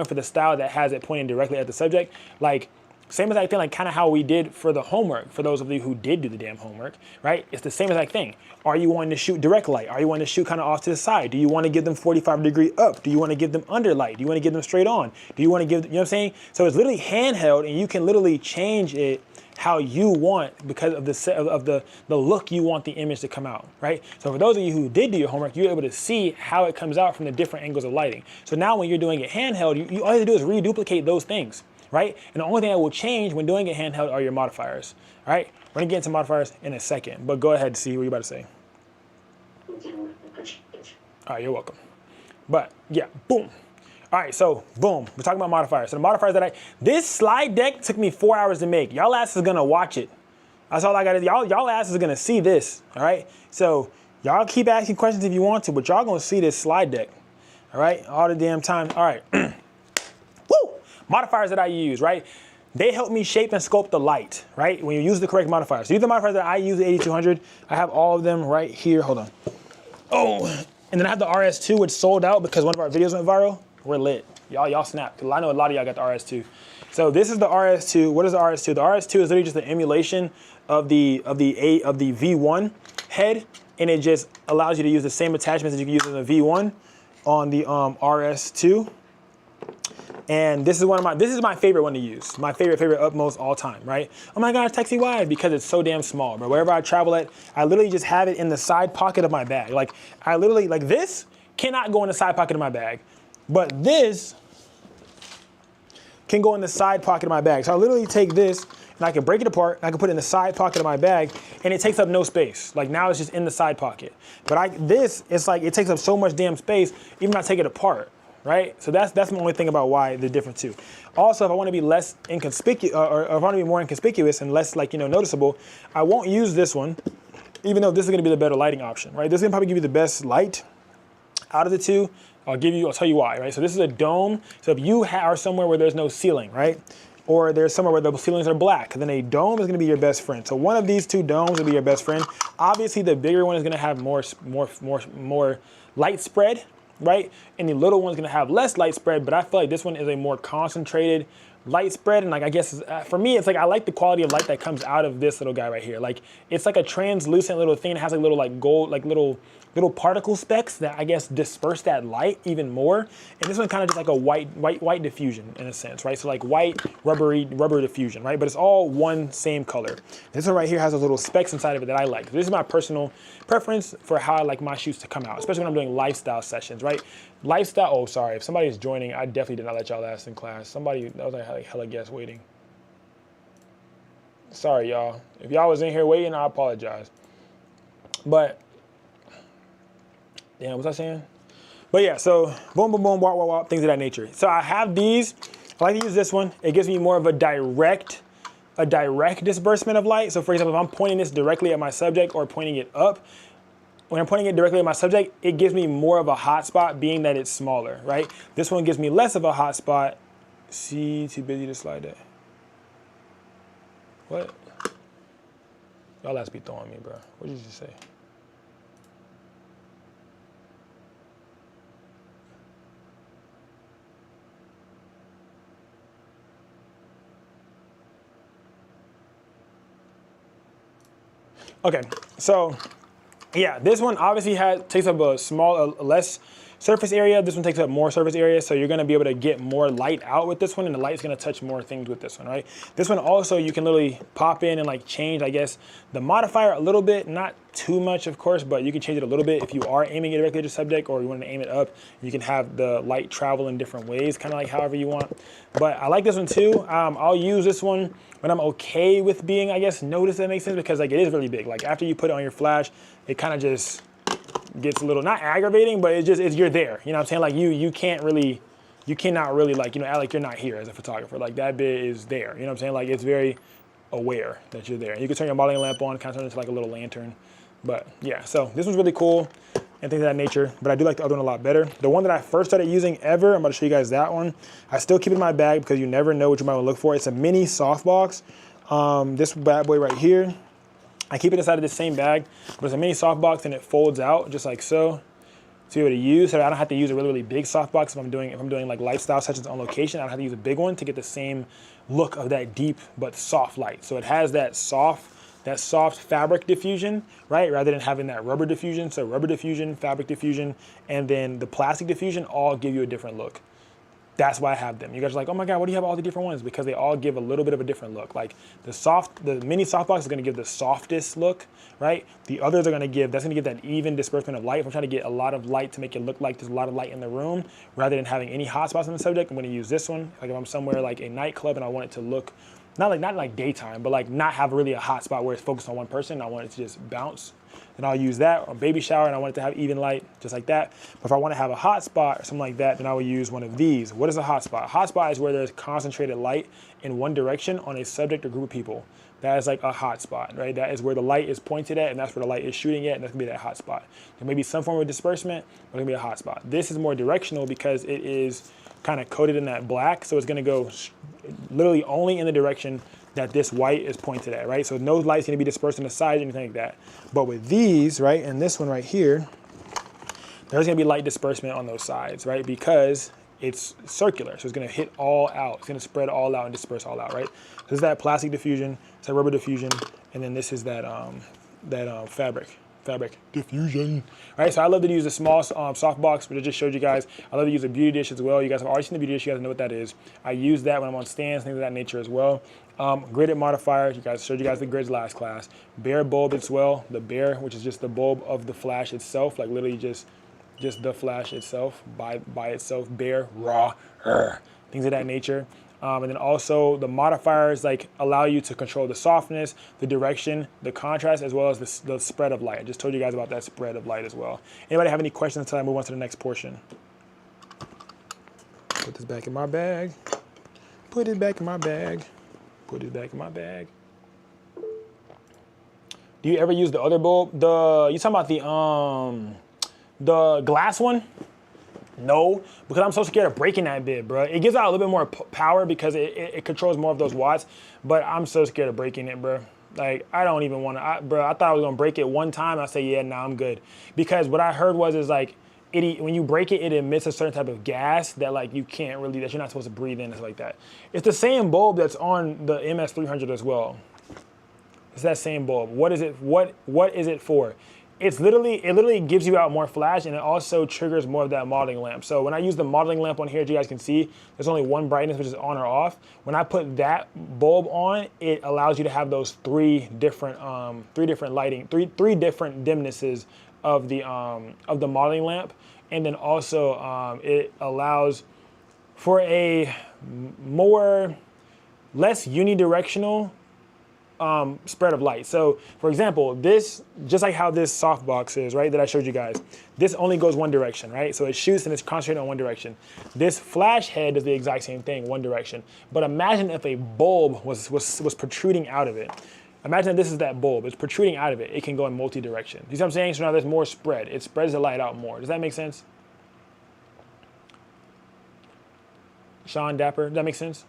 A: for the style that has it pointing directly at the subject? Like, same exact thing, like kind of how we did for the homework, for those of you who did do the damn homework, right? It's the same exact thing. Are you wanting to shoot direct light? Are you wanting to shoot kind of off to the side? Do you want to give them 45-degree up? Do you want to give them under light? Do you want to give them straight on? Do you want to give, you know what I'm saying? So it's literally handheld and you can literally change it how you want because of the look you want the image to come out, right? So for those of you who did do your homework, you're able to see how it comes out from the different angles of lighting. So now when you're doing it handheld, you all you have to do is reduplicate those things, right? And the only thing that will change when doing it handheld are your modifiers, all right? We're gonna get into modifiers in a second, but go ahead and see what you're about to say. All right, you're welcome. But yeah, boom. All right, so boom, we're talking about modifiers. So the modifiers this slide deck took me 4 hours to make. Y'all asses is gonna watch it. That's all I gotta do. Y'all asses is gonna see this, all right? So y'all keep asking questions if you want to, but y'all gonna see this slide deck, all right? All the damn time, all right. Woo! Modifiers that I use, right? They help me shape and sculpt the light, right? When you use the correct modifiers. So these are the modifiers that I use the 8200. I have all of them right here, hold on. Oh, and then I have the RS2, which sold out because one of our videos went viral. We're lit. Y'all snap. Because I know a lot of y'all got the RS2. So this is the RS2. What is the RS2? The RS2 is literally just an emulation of the V1 head, and it just allows you to use the same attachments that you can use in the V1 on the RS2. And this is my favorite one to use. My favorite utmost all time, right? Oh my gosh, Taxi, why? Because it's so damn small, bro. Wherever I travel at, I literally just have it in the side pocket of my bag. Like I literally, like this cannot go in the side pocket of my bag. But this can go in the side pocket of my bag. So I literally take this and I can break it apart and I can put it in the side pocket of my bag and it takes up no space. Like now it's just in the side pocket. But it's like it takes up so much damn space even if I take it apart, right? So that's the only thing about why the difference too. Also, if I want to be less inconspicuous or if I want to be more inconspicuous and less noticeable, I won't use this one, even though this is going to be the better lighting option, right? This is going to probably give you the best light out of the two. I'll tell you why, right? So this is a dome. So if you are somewhere where there's no ceiling, right? Or there's somewhere where the ceilings are black, then a dome is gonna be your best friend. So one of these two domes will be your best friend. Obviously the bigger one is gonna have more light spread, right? And the little one's gonna have less light spread, but I feel like this one is a more concentrated light spread, and like, I guess for me, it's like, I like the quality of light that comes out of this little guy right here. Like, it's like a translucent little thing that has like little like gold, like little particle specks that I guess disperse that light even more. And this one kind of just like a white diffusion in a sense, right? So like white rubber diffusion, right? But it's all one same color. This one right here has those little specks inside of it that I like. This is my personal preference for how I like my shoots to come out, especially when I'm doing lifestyle sessions, right? Lifestyle, oh, sorry, if somebody is joining, I definitely did not let y'all last in class. Somebody, that was like hella guests waiting. Sorry, y'all. If y'all was in here waiting, I apologize. But, damn, what was I saying? But yeah, so boom, boom, boom, wah, wah, wah, things of that nature. So I have these. I like to use this one. It gives me more of a direct disbursement of light. So for example, if I'm pointing this directly at my subject or pointing it up, when I'm pointing it directly at my subject, it gives me more of a hot spot being that it's smaller, right? This one gives me less of a hot spot. See, too busy to slide that. What? Y'all has be throwing me, bro. What did you just say? Okay, so yeah, this one obviously takes up a less surface area. This one takes up more surface area, so you're gonna be able to get more light out with this one, and the light's gonna touch more things with this one, right? This one also, you can literally pop in and like change, I guess, the modifier a little bit, not too much, of course, but you can change it a little bit if you are aiming it directly at your subject, or you want to aim it up. You can have the light travel in different ways, kind of like however you want. But I like this one too. I'll use this one when I'm okay with being, I guess, noticed, that makes sense, because like it is really big. Like after you put it on your flash, it kind of just gets a little, not aggravating, but you're there. You know what I'm saying? Like you cannot really like, act like you're not here as a photographer. Like that bit is there. You know what I'm saying? Like it's very aware that you're there. You can turn your modeling lamp on, kind of turn it into like a little lantern. But yeah, so this one's really cool and things of that nature, but I do like the other one a lot better. The one that I first started using ever, I'm about to show you guys that one. I still keep it in my bag because you never know what you might want to look for. It's a mini softbox. This bad boy right here, I keep it inside of this same bag, but it's a mini softbox and it folds out just like so to be able to use. So I don't have to use a really, really big softbox if I'm doing like lifestyle sessions on location. I don't have to use a big one to get the same look of that deep but soft light. So it has that soft fabric diffusion, right? Rather than having that rubber diffusion. So rubber diffusion, fabric diffusion, and then the plastic diffusion all give you a different look. That's why I have them. You guys are like, oh my God, why do you have all the different ones? Because they all give a little bit of a different look. Like the mini softbox is gonna give the softest look, right? The others are that's gonna give that even disbursement of light. If I'm trying to get a lot of light to make it look like there's a lot of light in the room, rather than having any hot spots on the subject, I'm gonna use this one. Like if I'm somewhere like a nightclub and I want it to look, not like daytime, but like not have really a hot spot where it's focused on one person. I want it to just bounce. Then I'll use that on baby shower, and I want it to have even light, just like that. But if I want to have a hot spot or something like that, then I will use one of these. What is a hot spot? A hot spot is where there's concentrated light in one direction on a subject or group of people. That is like a hot spot, right? That is where the light is pointed at, and that's where the light is shooting at, and that's gonna be that hot spot. There may be some form of disbursement, but it's gonna be a hot spot. This is more directional because it is kind of coated in that black, so it's gonna go literally only in the direction that this white is pointed at, right? So no light's gonna be dispersed on the sides or anything like that. But with these, right, and this one right here, there's gonna be light disbursement on those sides, right? Because it's circular, so it's gonna hit all out. It's gonna spread all out and disperse all out, right? So this is that plastic diffusion, it's that rubber diffusion, and then this is that fabric diffusion. All right, so I love to use a small softbox, which I just showed you guys. I love to use a beauty dish as well. You guys have already seen the beauty dish. You guys know what that is. I use that when I'm on stands, things of that nature as well. Gridded modifiers. I showed you guys the grids last class. Bare bulb as well. The bare, which is just the bulb of the flash itself, like literally just the flash itself by itself. Bare, raw, things of that nature. And then also the modifiers like allow you to control the softness, the direction, the contrast, as well as the spread of light. I just told you guys about that spread of light as well. Anybody have any questions until I move on to the next portion? Put this back in my bag. Put it back in my bag. Put it back in my bag. Do you ever use the other bulb? You talking about the glass one? No, because I'm so scared of breaking that bit, bro. It gives out a little bit more power because it controls more of those watts, but I'm so scared of breaking it, bro. Like, I don't even want to, bro, I thought I was going to break it one time. I say, yeah, nah, I'm good. Because what I heard is like, when you break it, it emits a certain type of gas that like you can't really, that you're not supposed to breathe in and stuff like that. It's the same bulb that's on the MS300 as well. It's that same bulb. What is it? What is it for? It literally gives you out more flash, and it also triggers more of that modeling lamp. So when I use the modeling lamp on here, as you guys can see, there's only one brightness, which is on or off. When I put that bulb on, it allows you to have those three different lighting, three different dimnesses of the modeling lamp, and then also it allows for a less unidirectional spread of light. So for example, this, just like how this softbox is, right, that I showed you guys, this only goes one direction, right? So it shoots and it's concentrated on one direction. This flash head does the exact same thing, one direction. But imagine if a bulb was protruding out of it. Imagine this is that bulb, it's protruding out of it. It can go in multi-direction. You see what I'm saying? So now there's more spread. It spreads the light out more. Does that make sense? Sean Dapper, does that make sense?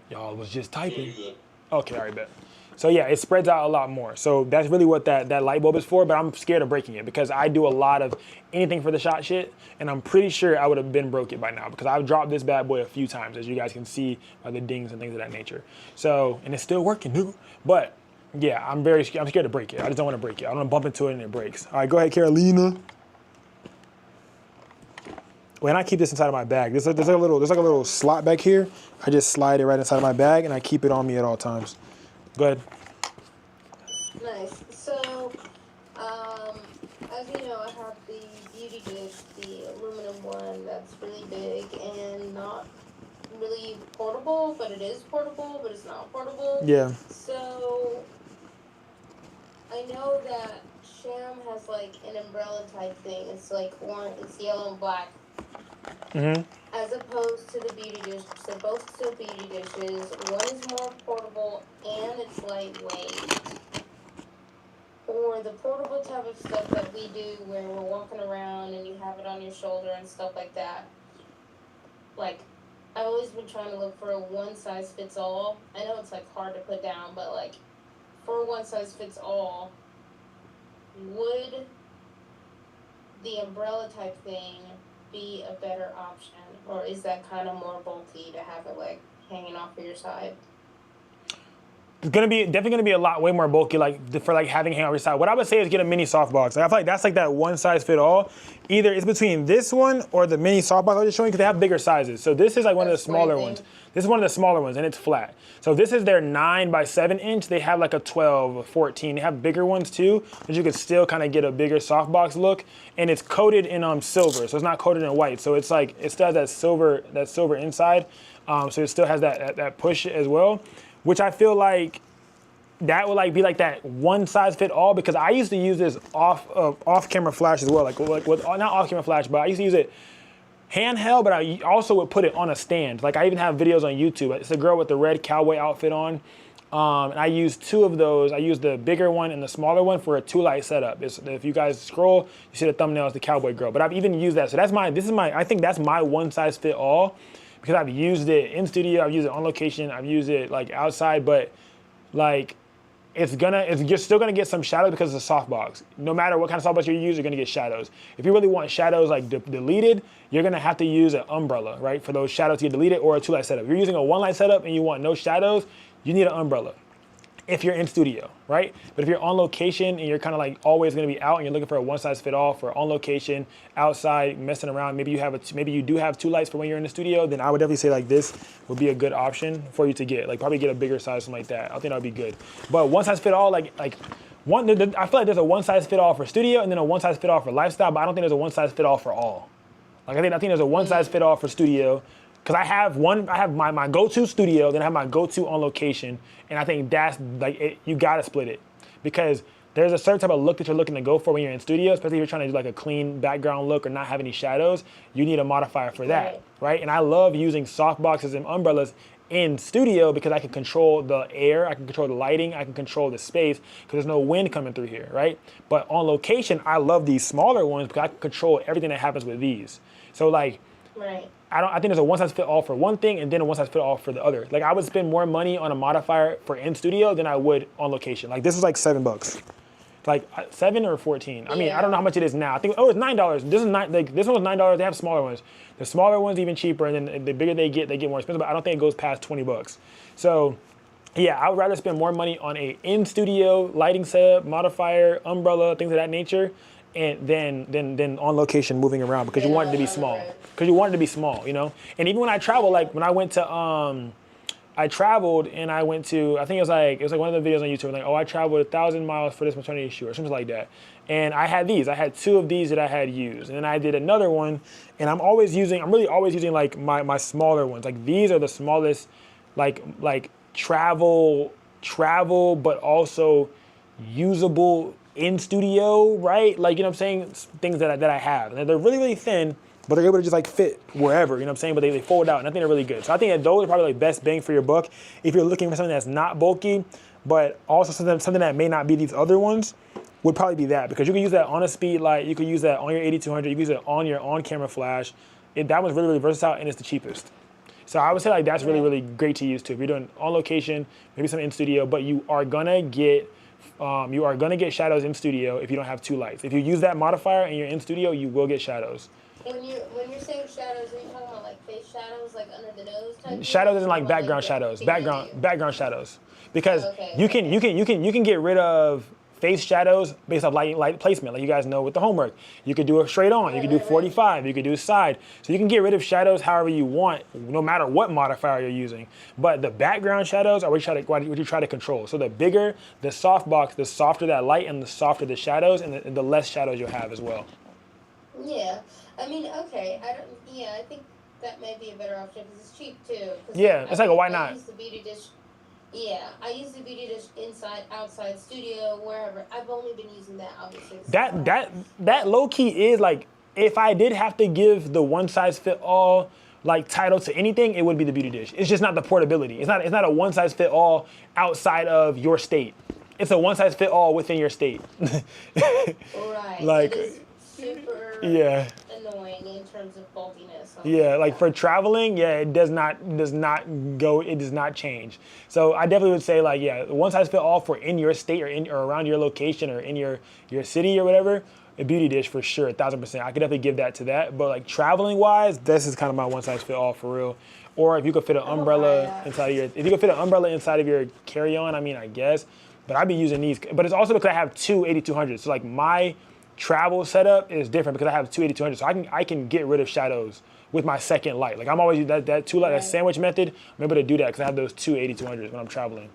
A: Y'all was just typing. Okay, all right, bet. So yeah, it spreads out a lot more. So that's really what that light bulb is for, but I'm scared of breaking it because I do a lot of anything for the shot shit, and I'm pretty sure I would have been broke it by now because I've dropped this bad boy a few times, as you guys can see by the dings and things of that nature. So, and it's still working, dude. But yeah, I'm scared to break it. I just don't want to break it. I don't want to bump into it and it breaks. All right, go ahead, Carolina. When I keep this inside of my bag, there's like a little slot back here. I just slide it right inside of my bag and I keep it on me at all times. Go ahead.
C: Nice. So, as you know, I have the beauty dish, the aluminum one that's really big and not really portable, but it is portable, but it's not portable.
A: Yeah.
C: So, I know that Sham has like an umbrella type thing. It's like orange, it's yellow and black.
A: Mm-hmm.
C: As opposed to the beauty dish, so both still beauty dishes. One is more portable and it's lightweight. Or the portable type of stuff that we do where we're walking around and you have it on your shoulder and stuff like that. Like, I've always been trying to look for a one size fits all. I know it's like hard to put down, but like for a one size fits all, would the umbrella type thing be a better option, or is that kind of more bulky to have it like hanging off of your side?
A: It's definitely gonna be a lot way more bulky, like for like having hang on your side. What I would say is get a mini softbox. Like, I feel like that's like that one size fit all. Either it's between this one or the mini softbox I was just showing you because they have bigger sizes. So this is like one of the smaller ones. This is one of the smaller ones and it's flat. So this is their 9 by 7 inch. They have like a 12, a 14. They have bigger ones too, but you can still kind of get a bigger softbox look. And it's coated in silver, so it's not coated in white. So it's like it still has that silver inside. So it still has that push as well, which I feel like that would like be like that one size fit all, because I used to use this off camera flash as well, like with not off camera flash, but I used to use it handheld, but I also would put it on a stand. Like I even have videos on YouTube. It's a girl with the red cowboy outfit on. And I used 2 of those. I used the bigger one and the smaller one for a 2-light setup. If you guys scroll, you see the thumbnail is the cowboy girl. But I've even used that. So I think that's my one size fit all, because I've used it in studio, I've used it on location, I've used it like outside, but like you're still gonna get some shadows because it's a softbox. No matter what kind of softbox you use, you're gonna get shadows. If you really want shadows like deleted, you're gonna have to use an umbrella, right? For those shadows to get deleted, or a 2-light setup. If you're using a 1-light setup and you want no shadows, you need an umbrella if you're in studio, right? But if you're on location and you're kind of like always gonna be out and you're looking for a one size fit all for on location, outside, messing around, maybe you do have 2 lights for when you're in the studio, then I would definitely say like this would be a good option for you to get. Like probably get a bigger size, something like that. I think that would be good. But one size fit all, I feel like there's a one size fit all for studio and then a one size fit all for lifestyle, but I don't think there's a one size fit all for all. Like I think there's a one size fit all for studio, because I have my go-to studio, then I have my go-to on location, and I think that's like you gotta split it, because there's a certain type of look that you're looking to go for when you're in studio, especially if you're trying to do like a clean background look or not have any shadows. You need a modifier for that, right? And I love using softboxes and umbrellas in studio because I can control the air, I can control the lighting, I can control the space because there's no wind coming through here, right? But on location, I love these smaller ones because I can control everything that happens with these. So like, I think there's a one size fit all for one thing and then a one size fit all for the other. Like I would spend more money on a modifier for in studio than I would on location. Like this is like $7. It's like 7 or 14. I mean, I
C: Yeah.
A: don't know how much it is now. I think it's $9. This is not like this one was $9. They have smaller ones. The smaller ones even cheaper, and then the bigger they get more expensive. But I don't think it goes past $20. So yeah, I would rather spend more money on a in-studio lighting setup, modifier, umbrella, things of that nature, and then on location moving around because you want it to be small.
C: Right.
A: Because you want it to be small, you know. And even when I travel, like when I went to I traveled and I went to, I think it was like one of the videos on YouTube, like, oh, I traveled 1,000 miles for this maternity shoot or something like that. And I had these. I had 2 of these that I had used. And then I did another one, and I'm really always using like my smaller ones. Like these are the smallest, like travel, but also usable in studio, right? Like, you know what I'm saying? Things that I have. And they're really, really thin, but they're able to just like fit wherever, you know what I'm saying? But they fold out, and I think they're really good. So I think that those are probably like best bang for your buck if you're looking for something that's not bulky, but also something that may not be these other ones, would probably be that, because you can use that on a speed light, you could use that on your 8200, you can use it on your on-camera flash. That one's really, really versatile, and it's the cheapest. So I would say like that's really, really great to use too. If you're doing on location, maybe some in studio, but you are gonna get shadows in studio if you don't have 2 lights. If you use that modifier and you're in studio, you will get shadows.
C: When you're saying shadows, are you talking about like face shadows, like under the nose type?
A: Shadows isn't like background shadows. Background shadows, because you can get rid of face shadows based off light placement, like you guys know with the homework. You could do it straight on. You could do 45. You could do side. So you can get rid of shadows however you want, no matter what modifier you're using. But the background shadows are what you try to control. So the bigger the softbox, the softer that light, and the softer the shadows, and the less shadows you'll have as well.
C: Yeah, I mean, okay, I think that may be a better option because it's cheap too.
A: Yeah, it's like a why not?
C: I use the beauty dish. Yeah, I use the beauty dish inside, outside, studio, wherever. I've only been using that, obviously.
A: That low key is like, if I did have to give the one size fit all like title to anything, it would be the beauty dish. It's just not the portability. It's not a one size fit all outside of your state. It's a one size fit all within your state.
C: Right.
A: Like,
C: it is super annoying in terms of bulkiness.
A: Yeah, like for traveling, it does not change. So I definitely would say like, one size fit all for in your state or around your location or in your city or whatever, a beauty dish for sure, 1,000%. I could definitely give that to that. But like traveling wise, this is kind of my one size fit all for real. Or if you could fit an umbrella inside of your carry-on, I mean, I guess. But I'd be using these. But it's also because I have 2 8200s. So like my travel setup is different because I have 2 8200s. So I can get rid of shadows with my second light. Like I'm always using that 2 light, that sandwich method. I'm able to do that because I have those 2 8200s when I'm traveling.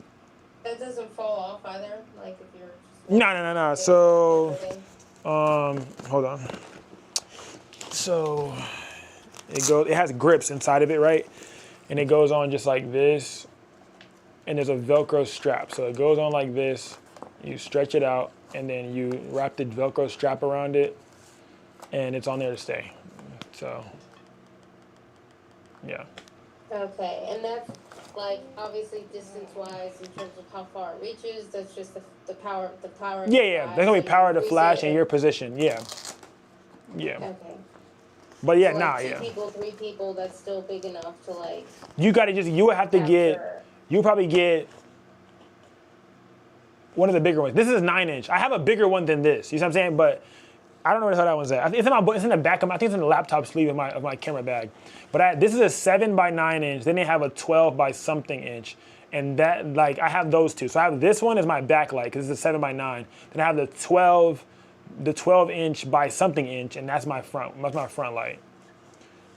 C: That doesn't fall off either. Like if you're.
A: No. So, hold on. So it has grips inside of it, right? And it goes on just like this. And there's a Velcro strap. So it goes on like this. You stretch it out, and then you wrap the Velcro strap around it, and it's on there to stay. So, yeah.
C: Okay, and that's like obviously distance-wise in terms of how far it reaches. That's just the power.
A: Yeah. There's gonna be power to flash in your position. Yeah.
C: Okay.
A: But yeah,
C: so like 2 people, 3 people, that's still big enough to like.
A: You would have to get. You probably get one of the bigger ones. This is 9-inch. I have a bigger one than this. You see what I'm saying? But I don't know where the hell that one's at. It's in the back of I think it's in the laptop sleeve of my camera bag. But this is a 7 by 9 inch. Then they have a 12 by something inch. And that, like, I have those 2. So I have this one as my backlight because it's a 7 by 9. Then I have the 12 inch by something inch, and that's my front light.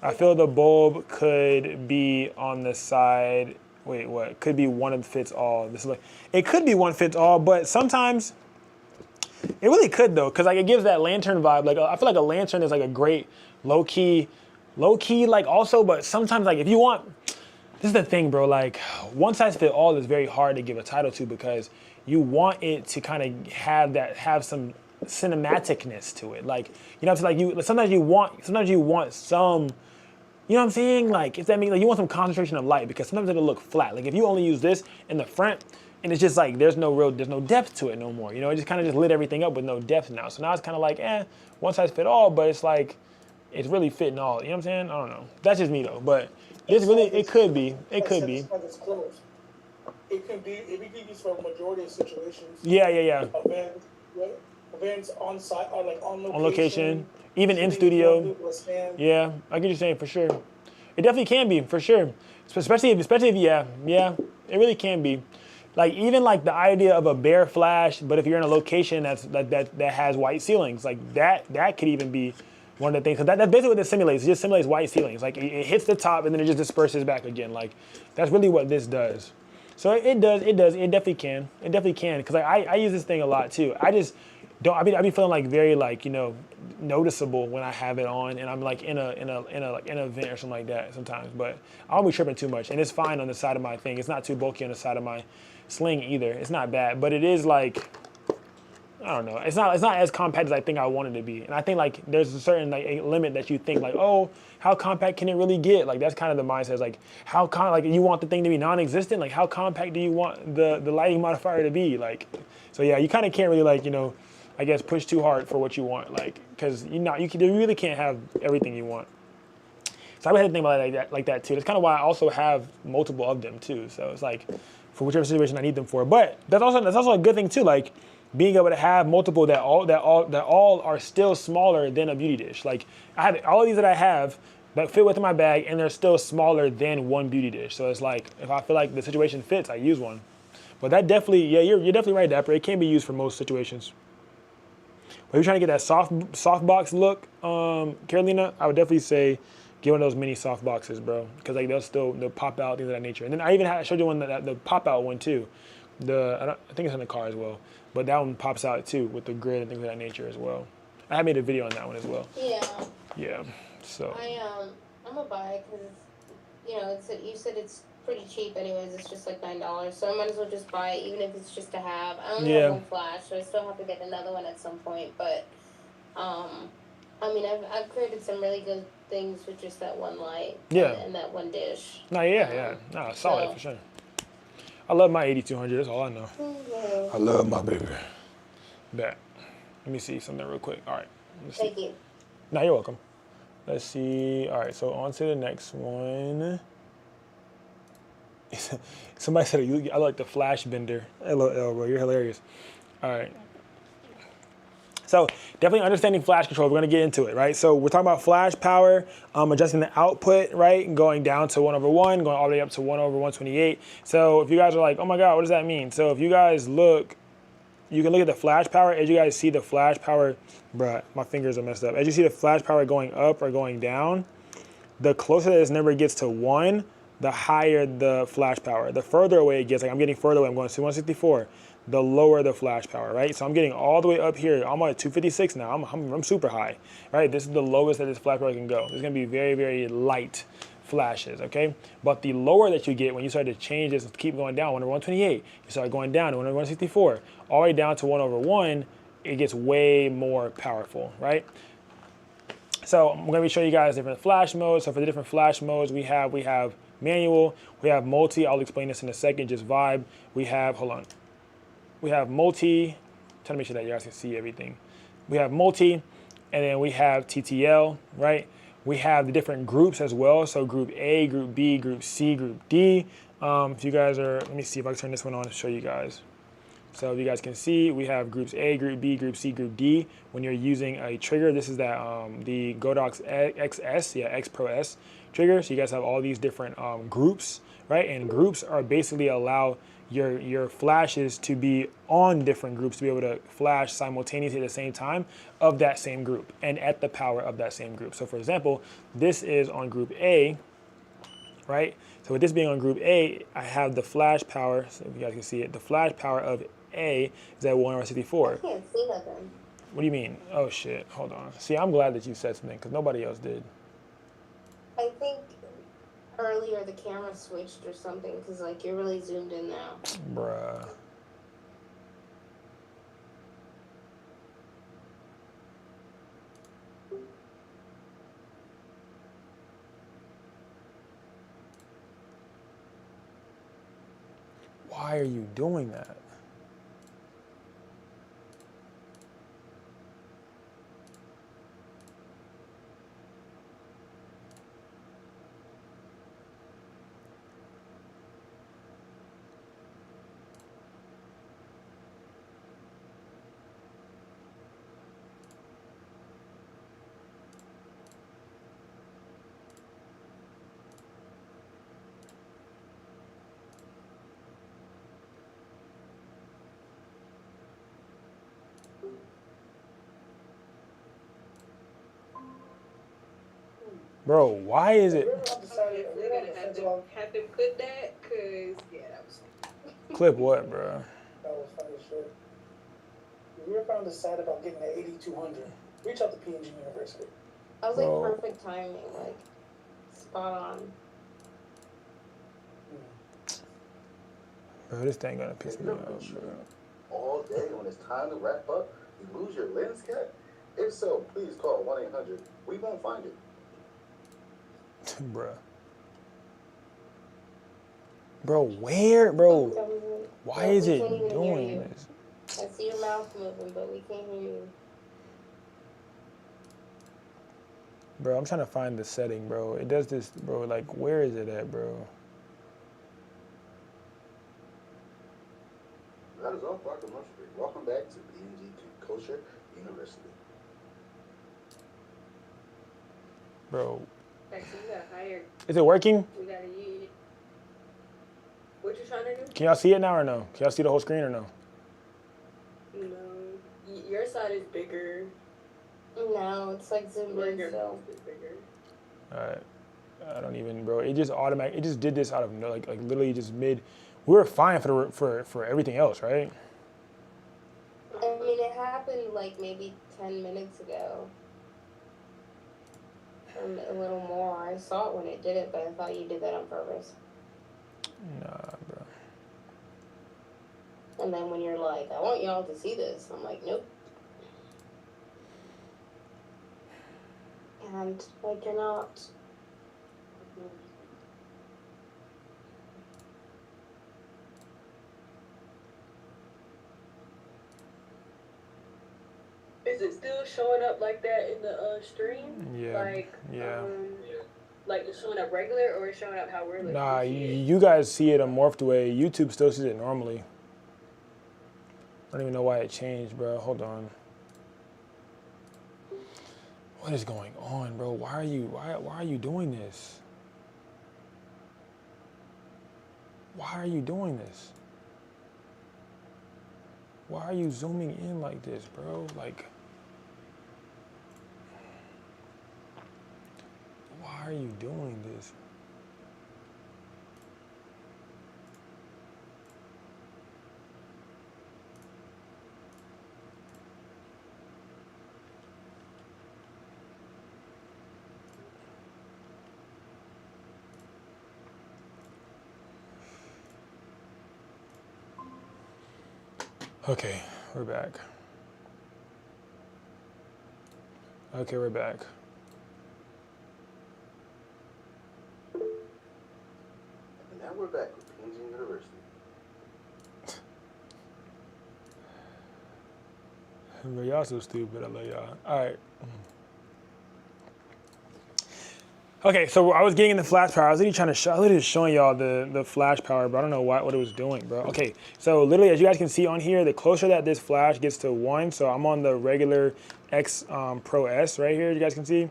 A: I feel the bulb could be on the side. Wait, what? Could be one fits all. It could be one fits all, but sometimes it really could though, because like it gives that lantern vibe. Like I feel like a lantern is like a great low key like also, but sometimes like if you want, this is the thing, bro. Like one size fit all is very hard to give a title to because you want it to kind of have some cinematicness to it. Like you know, sometimes you want some. You know what I'm saying? Like, if that means like you want some concentration of light because sometimes it'll look flat. Like if you only use this in the front and it's just like there's no depth to it no more. You know, it just kind of just lit everything up with no depth now. So now it's kind of like, one size fit all, but it's like it's really fitting all. You know what I'm saying? I don't know. That's just me though. But it could be. It could be.
D: It's close. It can be used for a majority of situations.
A: Yeah.
D: Event,
F: What?
D: Events on site or like on
A: On location,
D: location.
A: even in
D: Shooting if you want
A: studio.
D: people to stand.
A: Yeah, I get what you're saying for sure. It definitely can be for sure, especially if yeah, it really can be. Like even like the idea of a bare flash, but if you're in a location that has white ceilings, like that could even be one of the things. Cause that's basically what this simulates. It just simulates white ceilings. Like it hits the top and then it just disperses back again. Like that's really what this does. So it definitely can. It definitely can. Cause like, I use this thing a lot too. I just don't. I be feeling like very like noticeable when I have it on and I'm like in an event or something like that sometimes. But I don't be tripping too much and it's fine on the side of my thing. It's not too bulky on the side of my sling either. It's not bad, but it is like, I don't know. It's not as compact as I think I want it to be. And I think like there's a certain like a limit that you think like, oh, how compact can it really get? Like that's kind of the mindset. It's like like you want the thing to be non-existent. Like how compact do you want the lighting modifier to be? Like, so yeah, you kind of can't really like I guess push too hard for what you want. Like because you really can't have everything you want. So I had to think about it like that too. That's kind of why I also have multiple of them too. So it's like for whichever situation I need them for. But that's also a good thing too. Like being able to have multiple that all are still smaller than a beauty dish. Like I have all of these that I have that fit within my bag, and they're still smaller than one beauty dish. So it's like if I feel like the situation fits, I use one. But that definitely, yeah, you're definitely right, Dapper. It can be used for most situations. But if you're trying to get that soft box look, Carolina, I would definitely say get one of those mini soft boxes, bro, because like they'll pop out, things of that nature. And then I even showed you one the pop out one too. I think it's in the car as well, but that one pops out too with the grid and things of that nature as well. I had made a video on that one as well.
C: Yeah.
A: Yeah. So.
C: I'm gonna buy it because you said it's pretty cheap anyways. It's just like $9, so I might as well just buy it even if it's just to have. I only have one flash, so I still have to get another one at some point. But I mean, I've created some really good things with just that one light.
A: Yeah.
C: And that one dish.
A: No, yeah. No, solid for sure. I love my 8200. That's all I know.
C: Mm-hmm.
A: I love my baby. Bet. Let me see something real quick. All right.
C: Thank you.
A: No, you're welcome. Let's see. All right, so on to the next one. Somebody said I like the flash bender. LOL, bro, you're hilarious. All right. So definitely understanding flash control. We're gonna get into it, right? So we're talking about flash power, adjusting the output, right? And going down to 1/1, going all the way up to 1/128. So if you guys are like, oh my God, what does that mean? So if you guys look, you can look at the flash power. As you guys see the flash power, bruh, my fingers are messed up. As you see the flash power going up or going down, the closer this number gets to 1, the higher the flash power. The further away it gets, like I'm getting further away, I'm going to 164, the lower the flash power, right? So I'm getting all the way up here. I'm at 256 now. I'm super high, right? This is the lowest that this flash power can go. It's gonna be very, very light flashes, okay? But the lower that you get when you start to change this and keep going down, 1/128, you start going down to 1/164, all the way down to 1/1, it gets way more powerful, right? So I'm gonna be showing you guys different flash modes. So for the different flash modes we have manual, we have multi, I'll explain this in a second, just vibe. We have multi, trying to make sure that you guys can see everything. We have multi, and then we have TTL, right? We have the different groups as well. So group A, group B, group C, group D. If you guys are, let me see if I can turn this one on to show you guys. So if you guys can see, we have groups A, group B, group C, group D. When you're using a trigger, this is that the Godox XS, X Pro S trigger. So you guys have all these different groups, right? And groups are basically allow your flashes to be on different groups to be able to flash simultaneously at the same time of that same group and at the power of that same group. So for example, this is on group A, right? So with this being on group A, I have the flash power, so if you guys can see it, the flash power of A is at 1/64.
C: I can't see nothing.
A: What do you mean? Oh shit, hold on. See, I'm glad that you said something because nobody else did.
C: I think earlier the camera switched or something because like you're really zoomed in now.
A: Bruh. Why are you doing that? Bro, why is it?
F: I'm definitely gonna have to put that, cause yeah, that was.
A: Clip what, bro?
D: That was funny as shit. If you ever undecided about getting an 8200, reach out to PNG University.
C: I was
A: Bro.
C: like perfect timing, like spot on.
A: Bro, this thing gonna piss
B: If
A: me
B: you're
A: off, bro.
B: shooting all day when it's time to wrap up, you lose your lens cap? If so, please call 1-800. We won't find it.
A: Bruh. Bro, where? Bro, why is it doing this?
C: I see your mouth moving, but we can't hear you.
A: Bro, I'm trying to find the setting, bro. It does this, bro. Like, where is it at, bro?
B: That is all for our commercial break. Welcome back to PNG Kulture University.
A: Bro.
F: Like, so you got hired.
A: Is it working?
F: We gotta use it. What you trying to do?
A: Can y'all see it now or no? Can y'all see the whole screen or no?
F: No. Your side is bigger.
C: No, it's like zoomed in,
F: Your
C: so.
F: mouth is bigger.
A: Alright. I don't even, bro. It just automatic. It just did this out of no, like literally just mid. We were fine for everything else, right?
C: I mean, it happened like maybe 10 minutes ago. A little more. I saw it when it did it, but I thought you did that on purpose.
A: Nah, bro.
C: And then when you're like, I want y'all to see this, I'm like, nope. And like, you're not.
F: Is it still showing up like that in the stream?
A: Yeah.
F: Like,
A: yeah.
F: Like it's showing up regular, or it's showing up how we're looking?
A: Nah, you guys see it a morphed way. YouTube still sees it normally. I don't even know why it changed, bro. Hold on. What is going on, bro? Why are you doing this? Why are you doing this? Why are you zooming in like this, bro? Like, why are you doing this? Okay, we're back. Okay, we're back.
B: And now we're back with PNG University.
A: Bro, y'all so stupid. I love y'all. All right. Okay, so I was getting in the flash power. I was literally trying to literally showing y'all the flash power, but I don't know what it was doing, bro. Okay, so literally, as you guys can see on here, the closer that this flash gets to 1, so I'm on the regular X Pro S right here, you guys can see.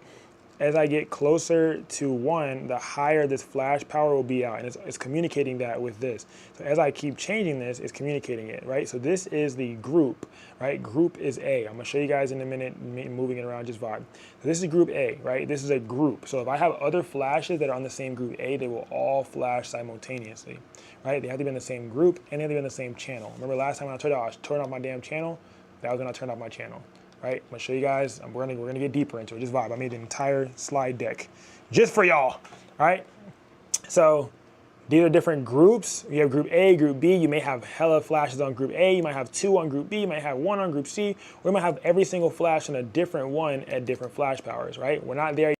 A: As I get closer to 1, the higher this flash power will be out, and it's communicating that with this. So as I keep changing this, it's communicating it, right? So this is the group, right? Group is A. I'm gonna show you guys in a minute, moving it around, just vibe. So this is group A, right? This is a group. So if I have other flashes that are on the same group A, they will all flash simultaneously, right? They have to be in the same group, and they have to be in the same channel. Remember last time when I told you I was turning off my damn channel? That was when I turned off my channel. Right, I'm gonna show you guys. We're gonna get deeper into it. Just vibe. I made an entire slide deck just for y'all. All right. So these are different groups. You have group A, group B. You may have hella flashes on group A. You might have 2 on group B. You might have 1 on group C. Or you might have every single flash on a different one at different flash powers. Right. We're not there